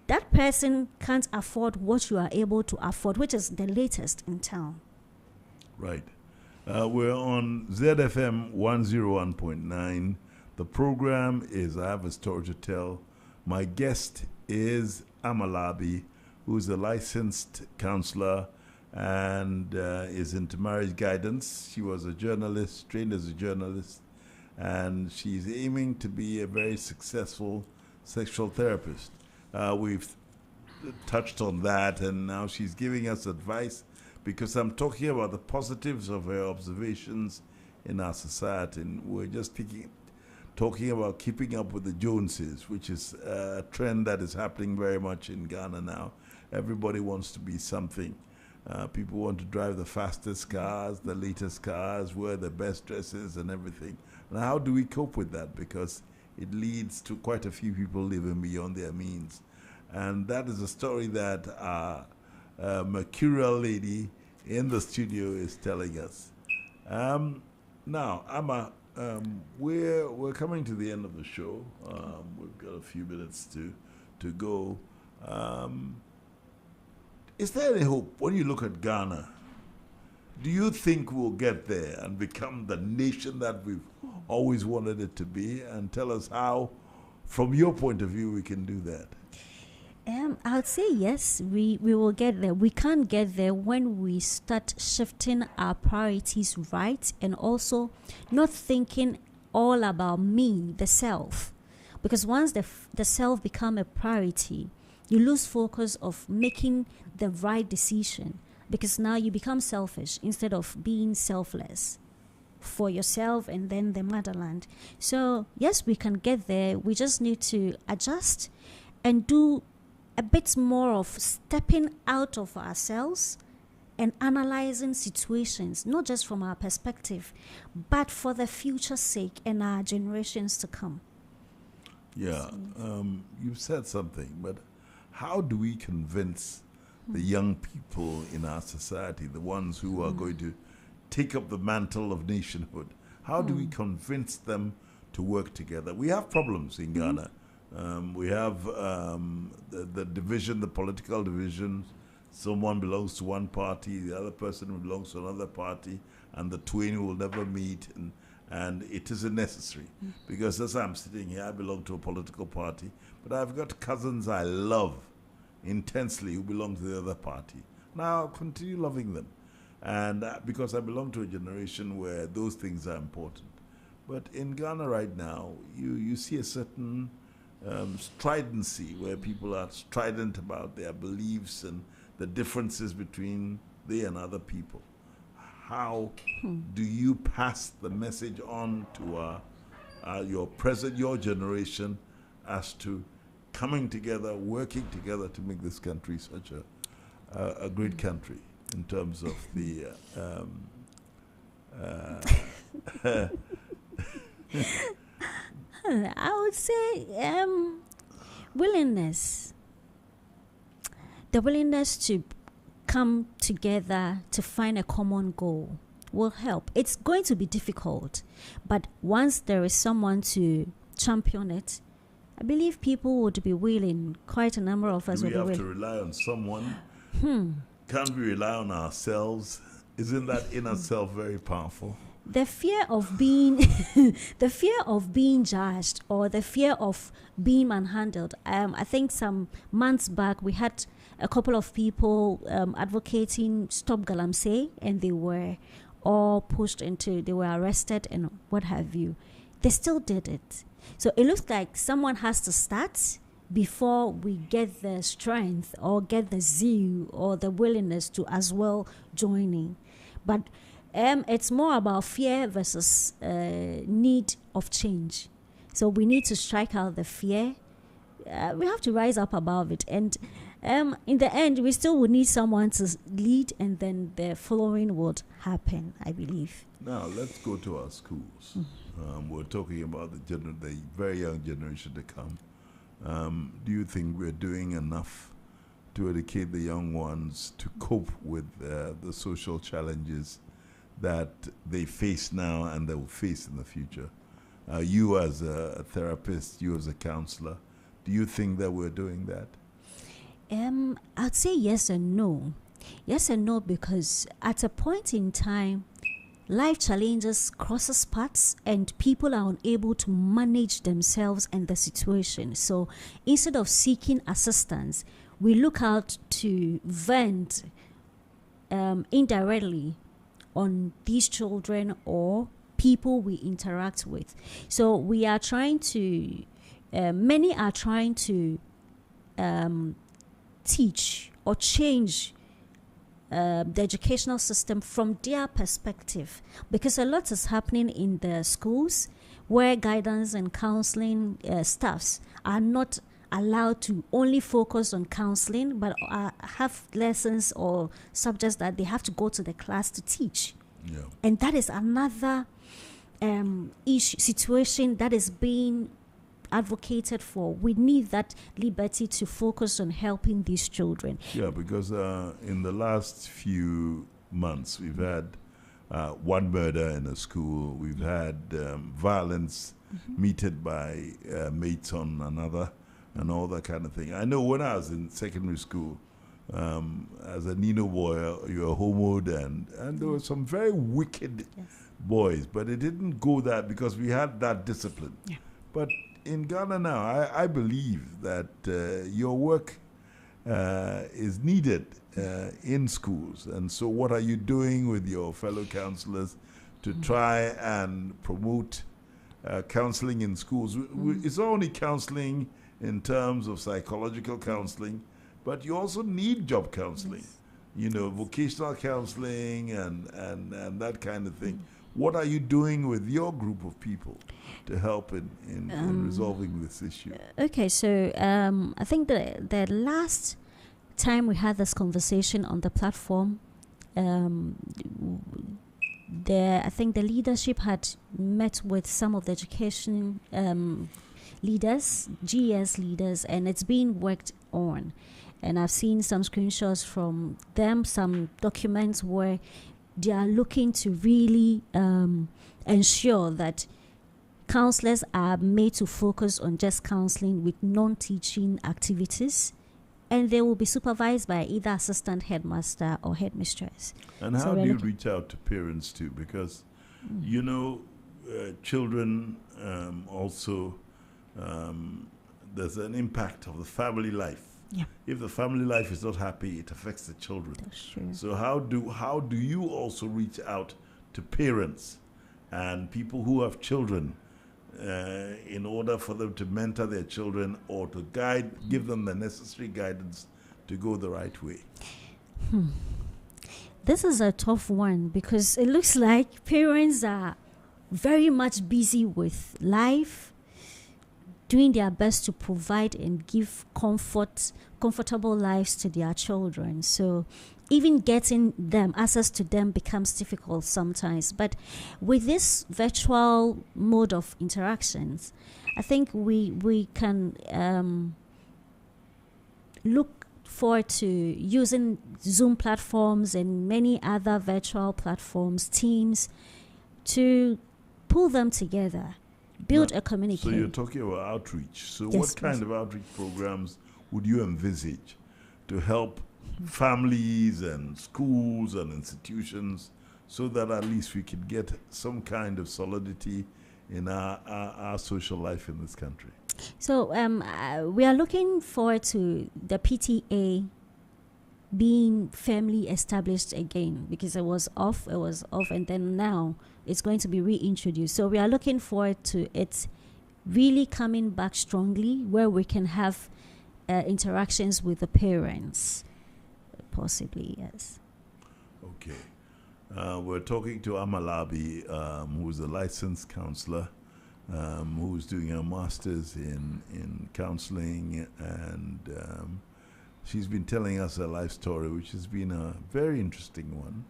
that person can't afford what you are able to afford, which is the latest in town. Right. We're on ZFM 101.9. The program is I Have a Story to Tell. My guest is Amalabi, who's a licensed counselor and is into marriage guidance. She was a journalist, trained as a journalist, and she's aiming to be a very successful sexual therapist. We've touched on that, and now she's giving us advice because I'm talking about the positives of her observations in our society. And we're just talking about keeping up with the Joneses, which is a trend that is happening very much in Ghana now. Everybody wants to be something. People want to drive the fastest cars, the latest cars, wear the best dresses and everything. And how do we cope with that? Because it leads to quite a few people living beyond their means. And that is a story that our mercurial lady in the studio is telling us. Now, Amma, we're coming to the end of the show. We've got a few minutes to go. Is there any hope when you look at Ghana? Do you think we'll get there and become the nation that we've always wanted it to be? And tell us how, from your point of view, we can do that. I'd say yes, we will get there. We can't get there when we start shifting our priorities right and also not thinking all about me, the self. Because once the self become a priority, you lose focus of making the right decision, because now you become selfish instead of being selfless for yourself and then the motherland. So yes, we can get there. We just need to adjust and do a bit more of stepping out of ourselves and analyzing situations, not just from our perspective, but for the future's sake and our generations to come. Yeah, you've said something, but how do we convince the young people in our society, the ones who are going to take up the mantle of nationhood? How do we convince them to work together? We have problems in Ghana. We have the division, the political division. Someone belongs to one party, the other person belongs to another party, and the twain will never meet. And it isn't necessary, because as I'm sitting here, I belong to a political party, but I've got cousins I love intensely who belong to the other party. Now I'll continue loving them, and because I belong to a generation where those things are important. But in Ghana right now, you see a certain stridency where people are strident about their beliefs and the differences between they and other people. how do you pass the message on to your generation as to coming together, working together to make this country such a great country in terms of the I would say willingness. The willingness to come together to find a common goal will help. It's going to be difficult, but once there is someone to champion it, I believe people would be willing. Quite a number of us do will we be have willing. to rely on someone? Can't we rely on ourselves? Isn't that in itself very powerful? The fear of being the fear of being judged, or the fear of being manhandled. I think some months back we had a couple of people advocating Stop Galamsey, and they were all they were arrested and what have you. They still did it. So it looks like someone has to start before we get the strength or get the zeal or the willingness to as well join in. But it's more about fear versus need of change. So we need to strike out the fear. We have to rise up above it. And in the end, we still would need someone to lead, and then the following would happen, I believe. Now, let's go to our schools. We're talking about the very young generation to come. Do you think we're doing enough to educate the young ones to cope with the social challenges that they face now and they will face in the future? You as a therapist, you as a counselor, do you think that we're doing that? I'd say yes and no. Yes and no, because at a point in time, life challenges crosses paths and people are unable to manage themselves and the situation. So instead of seeking assistance, we look out to vent indirectly on these children or people we interact with. So we are trying to, many are trying to teach or change the educational system from their perspective, because a lot is happening in the schools where guidance and counseling staffs are not allowed to only focus on counseling, but have lessons or subjects that they have to go to the class to teach. Yeah. And that is another situation that is being advocated for. We need that liberty to focus on helping these children. Yeah, because in the last few months, we've had one murder in a school. We've had violence meted by mates on another and all that kind of thing. I know when I was in secondary school, as a Nino boy, you were homoed, and there were some very wicked boys, but it didn't go that because we had that discipline. Yeah. But in Ghana now, I believe that your work is needed in schools. And so what are you doing with your fellow counselors to try and promote counseling in schools? It's not only counseling in terms of psychological counseling, but you also need job counseling, vocational counseling and that kind of thing. What are you doing with your group of people to help in resolving this issue? Okay, so I think the last time we had this conversation on the platform, I think the leadership had met with some of the education leaders, GES leaders, and it's being worked on. And I've seen some screenshots from them, some documents where they are looking to really ensure that counselors are made to focus on just counseling with non-teaching activities, and they will be supervised by either assistant headmaster or headmistress. And how do you reach out to parents too? Because, children also, there's an impact of the family life. Yeah. If the family life is not happy, it affects the children. That's true. So how do you also reach out to parents and people who have children in order for them to mentor their children or to give them the necessary guidance to go the right way? this is a tough one because it looks like parents are very much busy with life, doing their best to provide and give comfortable lives to their children. So even getting them access to them becomes difficult sometimes. But with this virtual mode of interactions, I think we can look forward to using Zoom platforms and many other virtual platforms, Teams, to pull them together, build a communication. So you're talking about outreach. So Yes, what kind of outreach programs would you envisage to help families and schools and institutions so that at least we could get some kind of solidity in our social life in this country? So we are looking forward to the PTA being firmly established again, because it was off, and then now it's going to be reintroduced. So we are looking forward to it really coming back strongly, where we can have interactions with the parents, possibly, yes. Okay. We're talking to Amalabi, who's a licensed counselor, who's doing a master's in counseling, and she's been telling us her life story, which has been a very interesting one.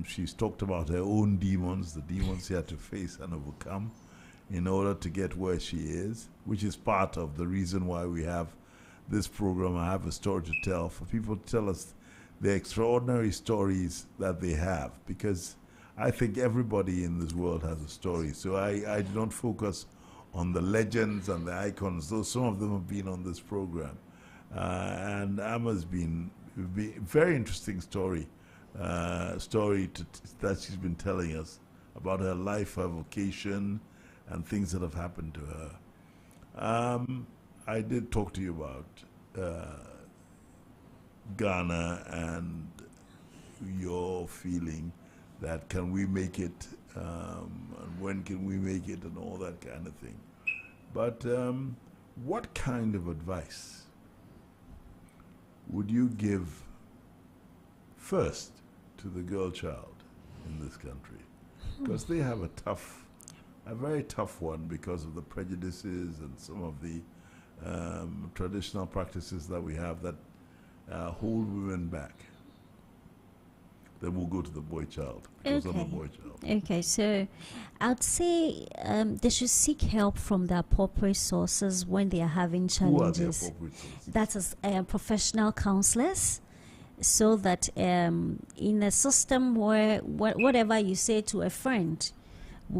She's talked about her own demons, the demons she had to face and overcome in order to get where she is, which is part of the reason why we have this program. I have a story to tell, for people to tell us the extraordinary stories that they have, because I think everybody in this world has a story. So I do not focus on the legends and the icons, though some of them have been on this program. And Emma's been a very interesting story that she's been telling us about her life, her vocation, and things that have happened to her. I did talk to you about Ghana and your feeling that can we make it, and when can we make it, and all that kind of thing. But what kind of advice would you give first to the girl child in this country? Because they have a very tough one because of the prejudices and some of the traditional practices that we have that hold women back. Then we'll go to the boy child. Because I'm a boy child. Okay, so I'd say they should seek help from the appropriate sources when they are having challenges. Who are the appropriate sources? That is professional counselors, so that in a system where whatever you say to a friend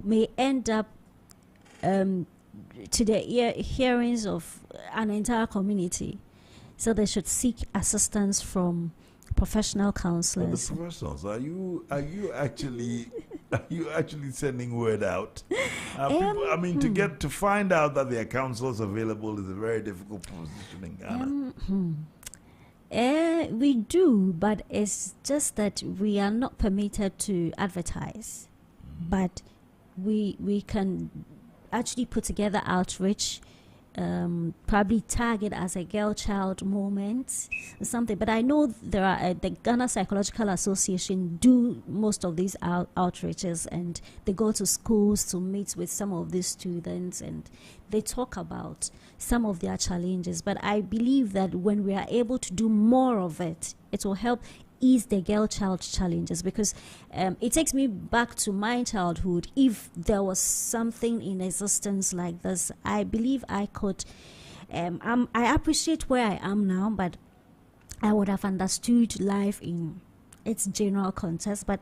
may end up to the hearings of an entire community. So they should seek assistance from professional counselors. But the professionals, are you actually sending word out? To find out that there are counselors available is a very difficult position in Ghana. We do, but it's just that we are not permitted to advertise. But we can actually put together outreach, probably tag it as a girl child moment or something. But I know there are the Ghana Psychological Association do most of these outreaches, and they go to schools to meet with some of these students, and they talk about some of their challenges. But I believe that when we are able to do more of it, it will help ease the girl child challenges, because it takes me back to my childhood. If there was something in existence like this, I believe I could I appreciate where I am now, but I would have understood life in its general context. But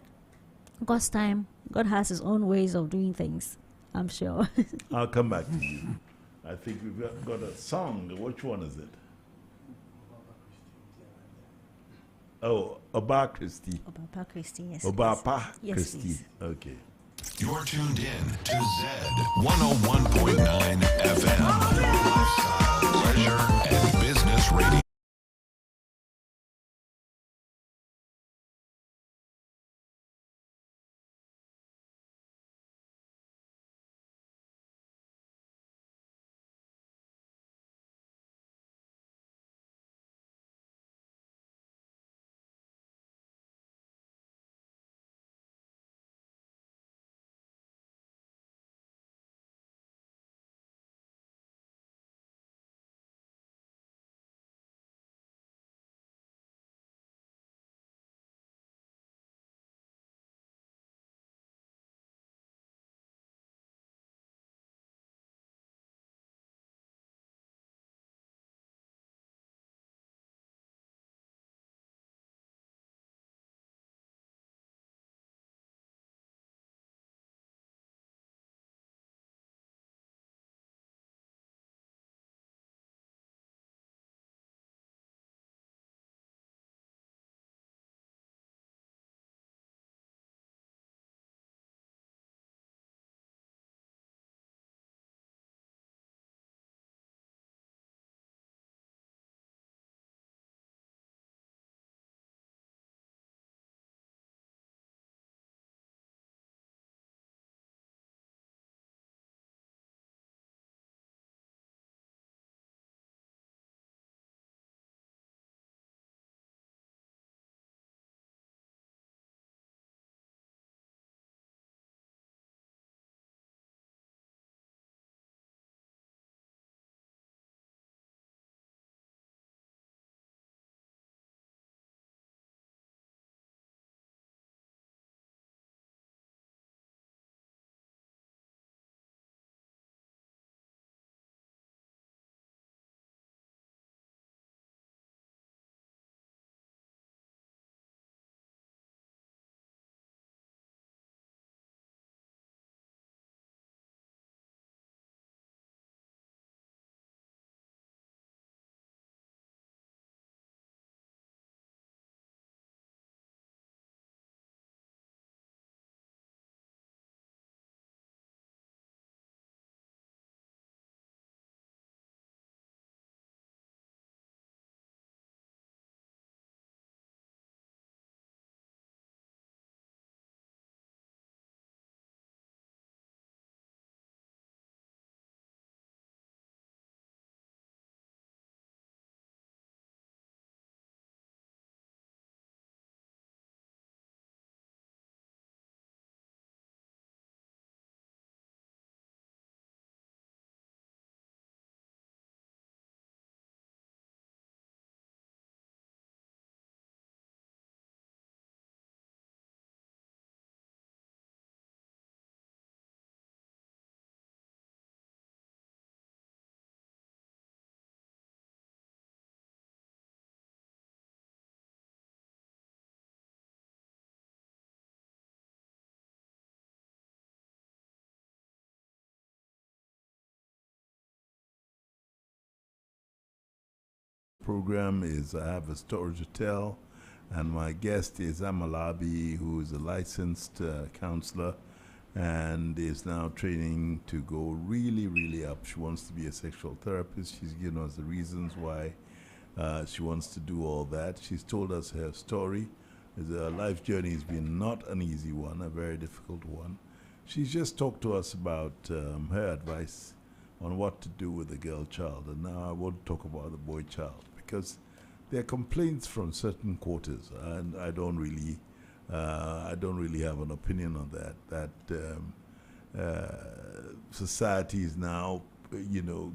God's time, God has his own ways of doing things, I'm sure. I'll come back to you. I think we've got a song. Which one is it? Oh, Oba Christie. Obapa Christie, yes. Obapa Yes, Christie. please. Okay. You're tuned in to Z 101.9 FM. Lifestyle, leisure, and business radio. program is I Have a Story to Tell, and my guest is Amalabi, who is a licensed counselor and is now training to go really, really up. She wants to be a sexual therapist. She's given us the reasons why she wants to do all that. She's told us her story. Her life journey has been not an easy one, a very difficult one. She's just talked to us about her advice on what to do with the girl child, and now I want to talk about the boy child, because there are complaints from certain quarters, and I don't really have an opinion on that. Society is now,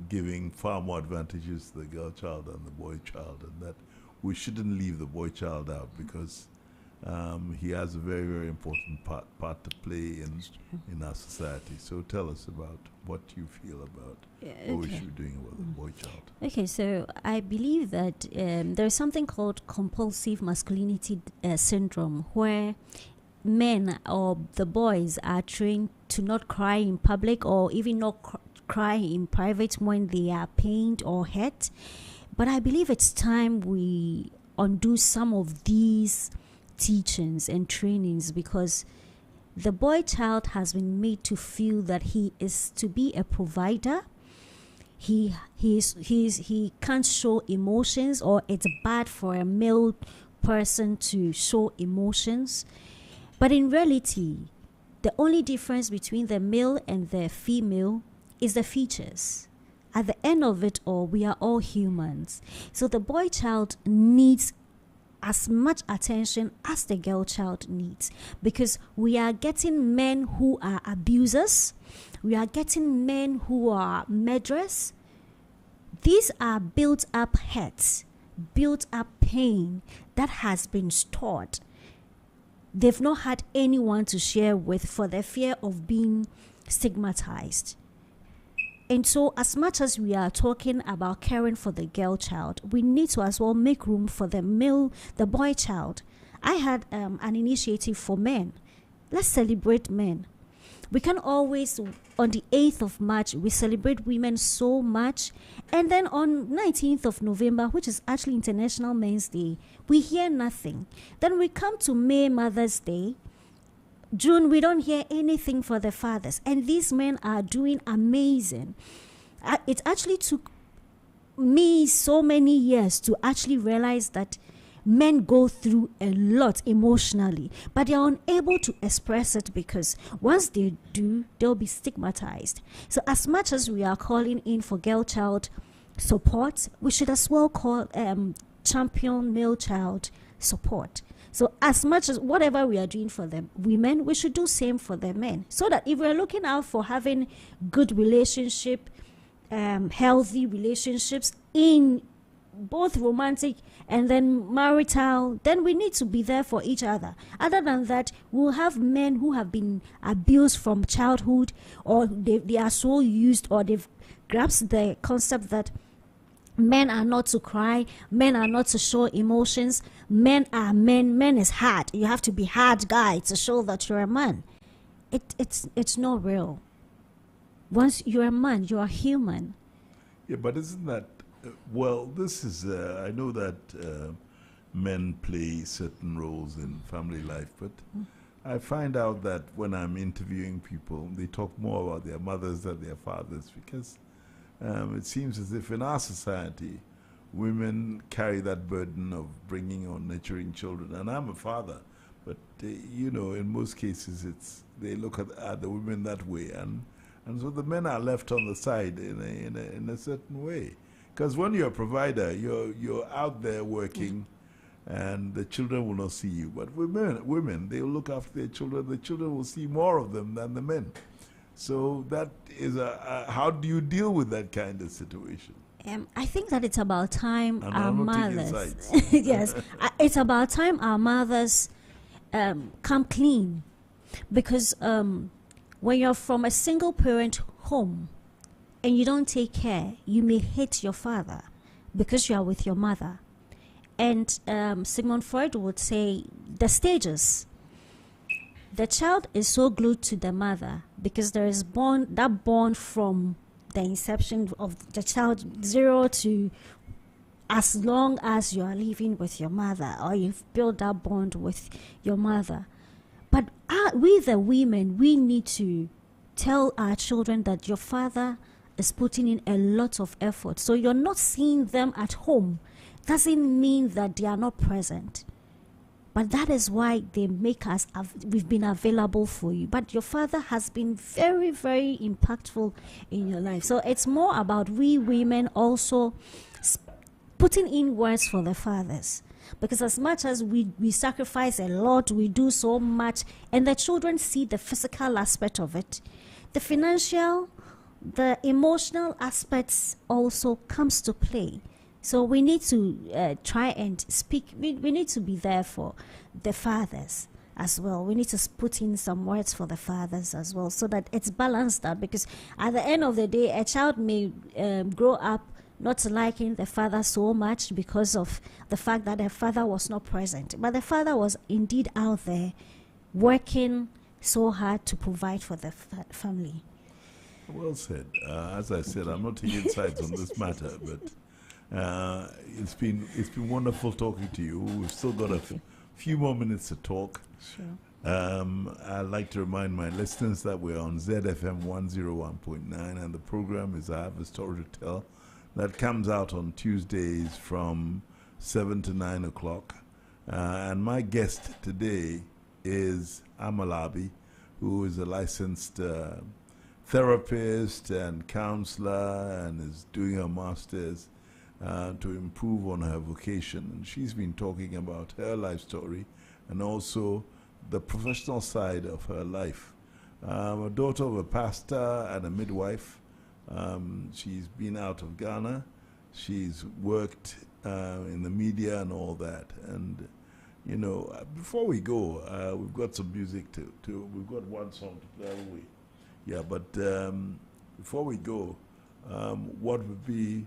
giving far more advantages to the girl child than the boy child, and that we shouldn't leave the boy child out, because he has a very, very important part to play in our society. So tell us about what you feel about what we should be doing about the boy child. Okay, so I believe that there's something called compulsive masculinity syndrome, where men or the boys are trained to not cry in public, or even not cry in private when they are pained or hurt. But I believe it's time we undo some of these teachings and trainings, because the boy child has been made to feel that he is to be a provider. He can't show emotions, or it's bad for a male person to show emotions. But in reality, the only difference between the male and the female is the features. At the end of it all, we are all humans. So the boy child needs as much attention as the girl child needs, because we are getting men who are abusers, we are getting men who are murderers. These are built up hurts, built up pain that has been stored. They've not had anyone to share with for their fear of being stigmatized. And so as much as we are talking about caring for the girl child, we need to as well make room for the boy child. I had an initiative for men. Let's celebrate men. We can always, on the 8th of March, we celebrate women so much. And then on 19th of November, which is actually International Men's Day, we hear nothing. Then we come to May, Mother's Day. June, we don't hear anything for the fathers. And these men are doing amazing. It actually took me so many years to actually realize that men go through a lot emotionally, but they are unable to express it, because once they do, they'll be stigmatized. So as much as we are calling in for girl child support, we should as well call champion male child support. So as much as whatever we are doing for the women, we should do same for the men, so that if we're looking out for having good relationship, healthy relationships in both romantic and then marital, then we need to be there for each other. Other than that, we'll have men who have been abused from childhood, or they are so used, or they've grasped the concept that men are not to cry, men are not to show emotions, men are men, men is hard. You have to be hard guy to show that you're a man. It's not real. Once you're a man, you are human. Yeah, but isn't that, this is, I know that men play certain roles in family life, but I find out that when I'm interviewing people, they talk more about their mothers than their fathers, because it seems as if in our society, women carry that burden of bringing or nurturing children. And I'm a father, but in most cases, they look at the women that way, and so the men are left on the side in a certain way. Because when you're a provider, you're out there working, and the children will not see you. But women, they will look after their children. The children will see more of them than the men. So that is how do you deal with that kind of situation? I think that it's about time And our I'm not taking mothers, sides. yes, it's about time our mothers come clean, because when you're from a single parent home and you don't take care, you may hate your father because you are with your mother. And Sigmund Freud would say the stages. The child is so glued to the mother because there is that bond from the inception of the child, 0 to as long as you are living with your mother or you've built that bond with your mother. But we, the women, we need to tell our children that your father is putting in a lot of effort. So you're not seeing them at home. Doesn't mean that they are not present. But that is why they make us, we've been available for you. But your father has been very, very impactful in your life. So it's more about we women also putting in words for the fathers. Because as much as we sacrifice a lot, we do so much, and the children see the physical aspect of it, the financial, the emotional aspects also comes to play. So we need to try and speak. We need to be there for the fathers as well. We need to put in some words for the fathers as well, so that it's balanced out. Because at the end of the day, a child may grow up not liking the father so much because of the fact that the father was not present. But the father was indeed out there working so hard to provide for the family. Well said. As I said, I'm not taking sides on this matter, but it's been wonderful talking to you. We've still got a few more minutes to talk. Sure. I'd like to remind my listeners that we're on ZFM 101.9, and the program is I Have a Story to Tell. That comes out on Tuesdays from 7 to 9 o'clock. And my guest today is Amalabi, who is a licensed therapist and counselor and is doing her master's to improve on her vocation. And she's been talking about her life story and also the professional side of her life. A daughter of a pastor and a midwife. She's been out of Ghana. She's worked in the media and all that. And, you know, before we go, we've got some music to we've got one song to play, haven't we? Yeah, but before we go, what would be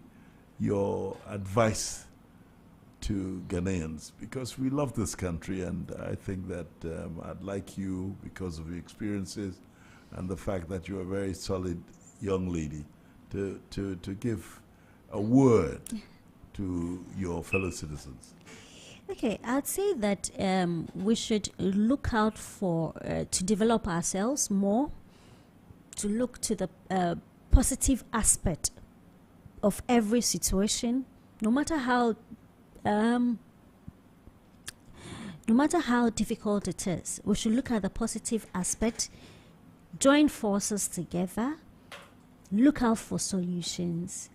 your advice to Ghanaians? Because we love this country, and I think that I'd like you, because of your experiences and the fact that you're a very solid young lady, to give a word to your fellow citizens. Okay, I'd say that we should look out for to develop ourselves more, to look to the positive aspect of every situation, no matter how difficult it is. We should look at the positive aspect, join forces together, look out for solutions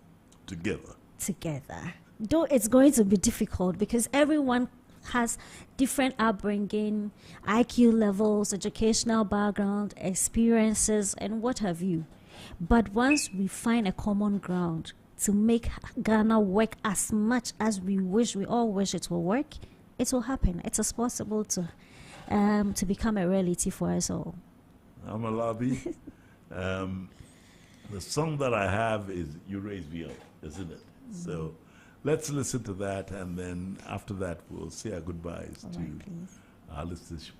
together. Though it's going to be difficult because everyone has different upbringing, IQ levels, educational background, experiences, and what have you. But once we find a common ground to make Ghana work as much as we all wish it will work, it will happen. It is possible to become a reality for us all. Amalabi, the song that I have is You Raise Me Up, isn't it? So let's listen to that, and then after that we'll say our goodbyes to our listeners.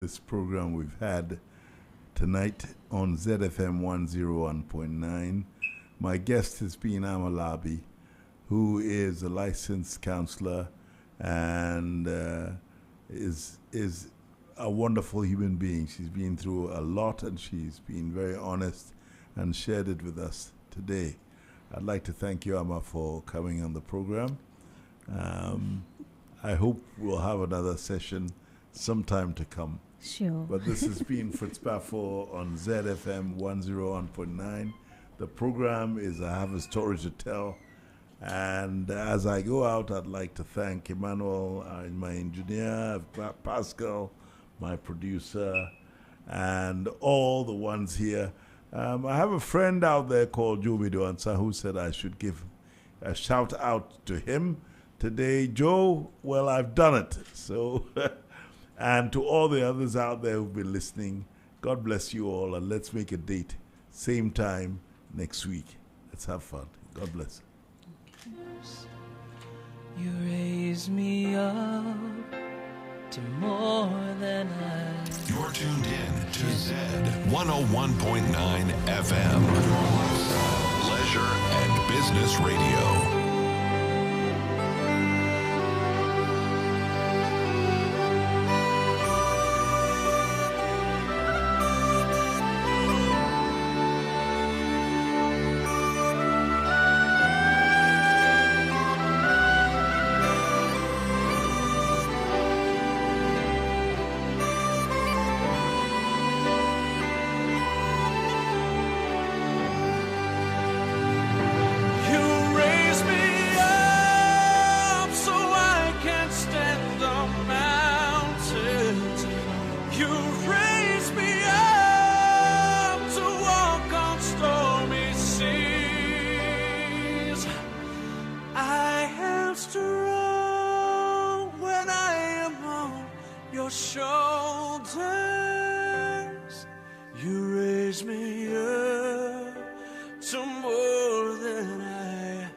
This program we've had tonight on ZFM 101.9. My guest has been Amalabi, who is a licensed counselor and is a wonderful human being. She's been through a lot and she's been very honest and shared it with us today. I'd like to thank you, Amma, for coming on the program. I hope we'll have another session sometime to come. Sure. But this has been Fritz BAFFOUR on ZFM 101.9. The program is I Have a Story to Tell. And as I go out, I'd like to thank Emmanuel, my engineer, Pascal, my producer, and all the ones here. I have a friend out there called Joe Midoansa who said I should give a shout out to him today. Joe, well, I've done it. So, and to all the others out there who've been listening, God bless you all, and let's make a date, same time next week. Let's have fun. God bless. You raise me up to more than I. You're tuned in to Z 101.9 FM. Leisure and Business Radio. Shoulders, you raise me up to more than I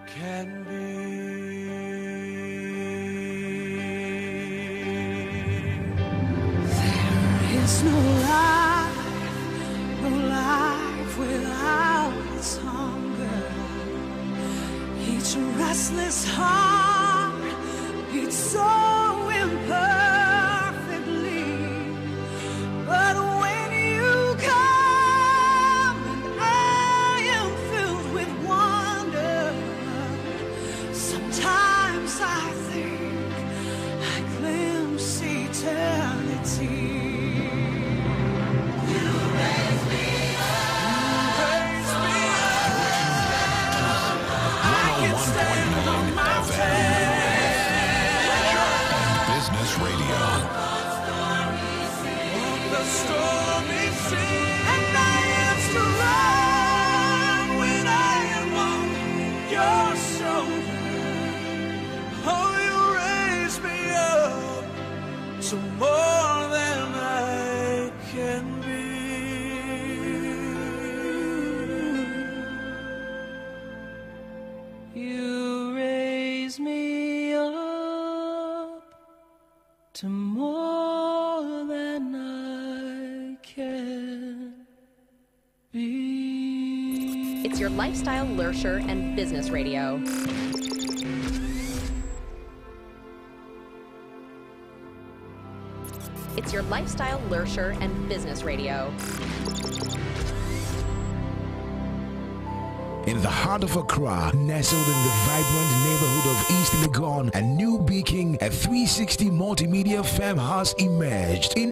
can be. There is no life without its hunger. Each restless heart beats so imperfect. But when you come and I am filled with wonder, sometimes I think I glimpse eternity. You raise me up, I can stand the mountain. Business Radio. The stormy sea, and I am strong when I am on your shoulder. Oh, you raise me up to more than I can be. You raise me up to more than I can be. It's your lifestyle, leisure, and business radio. It's your lifestyle, leisure, and business radio. In the heart of Accra, nestled in the vibrant neighborhood of East Legon and New Beijing, a 360 multimedia farmhouse emerged.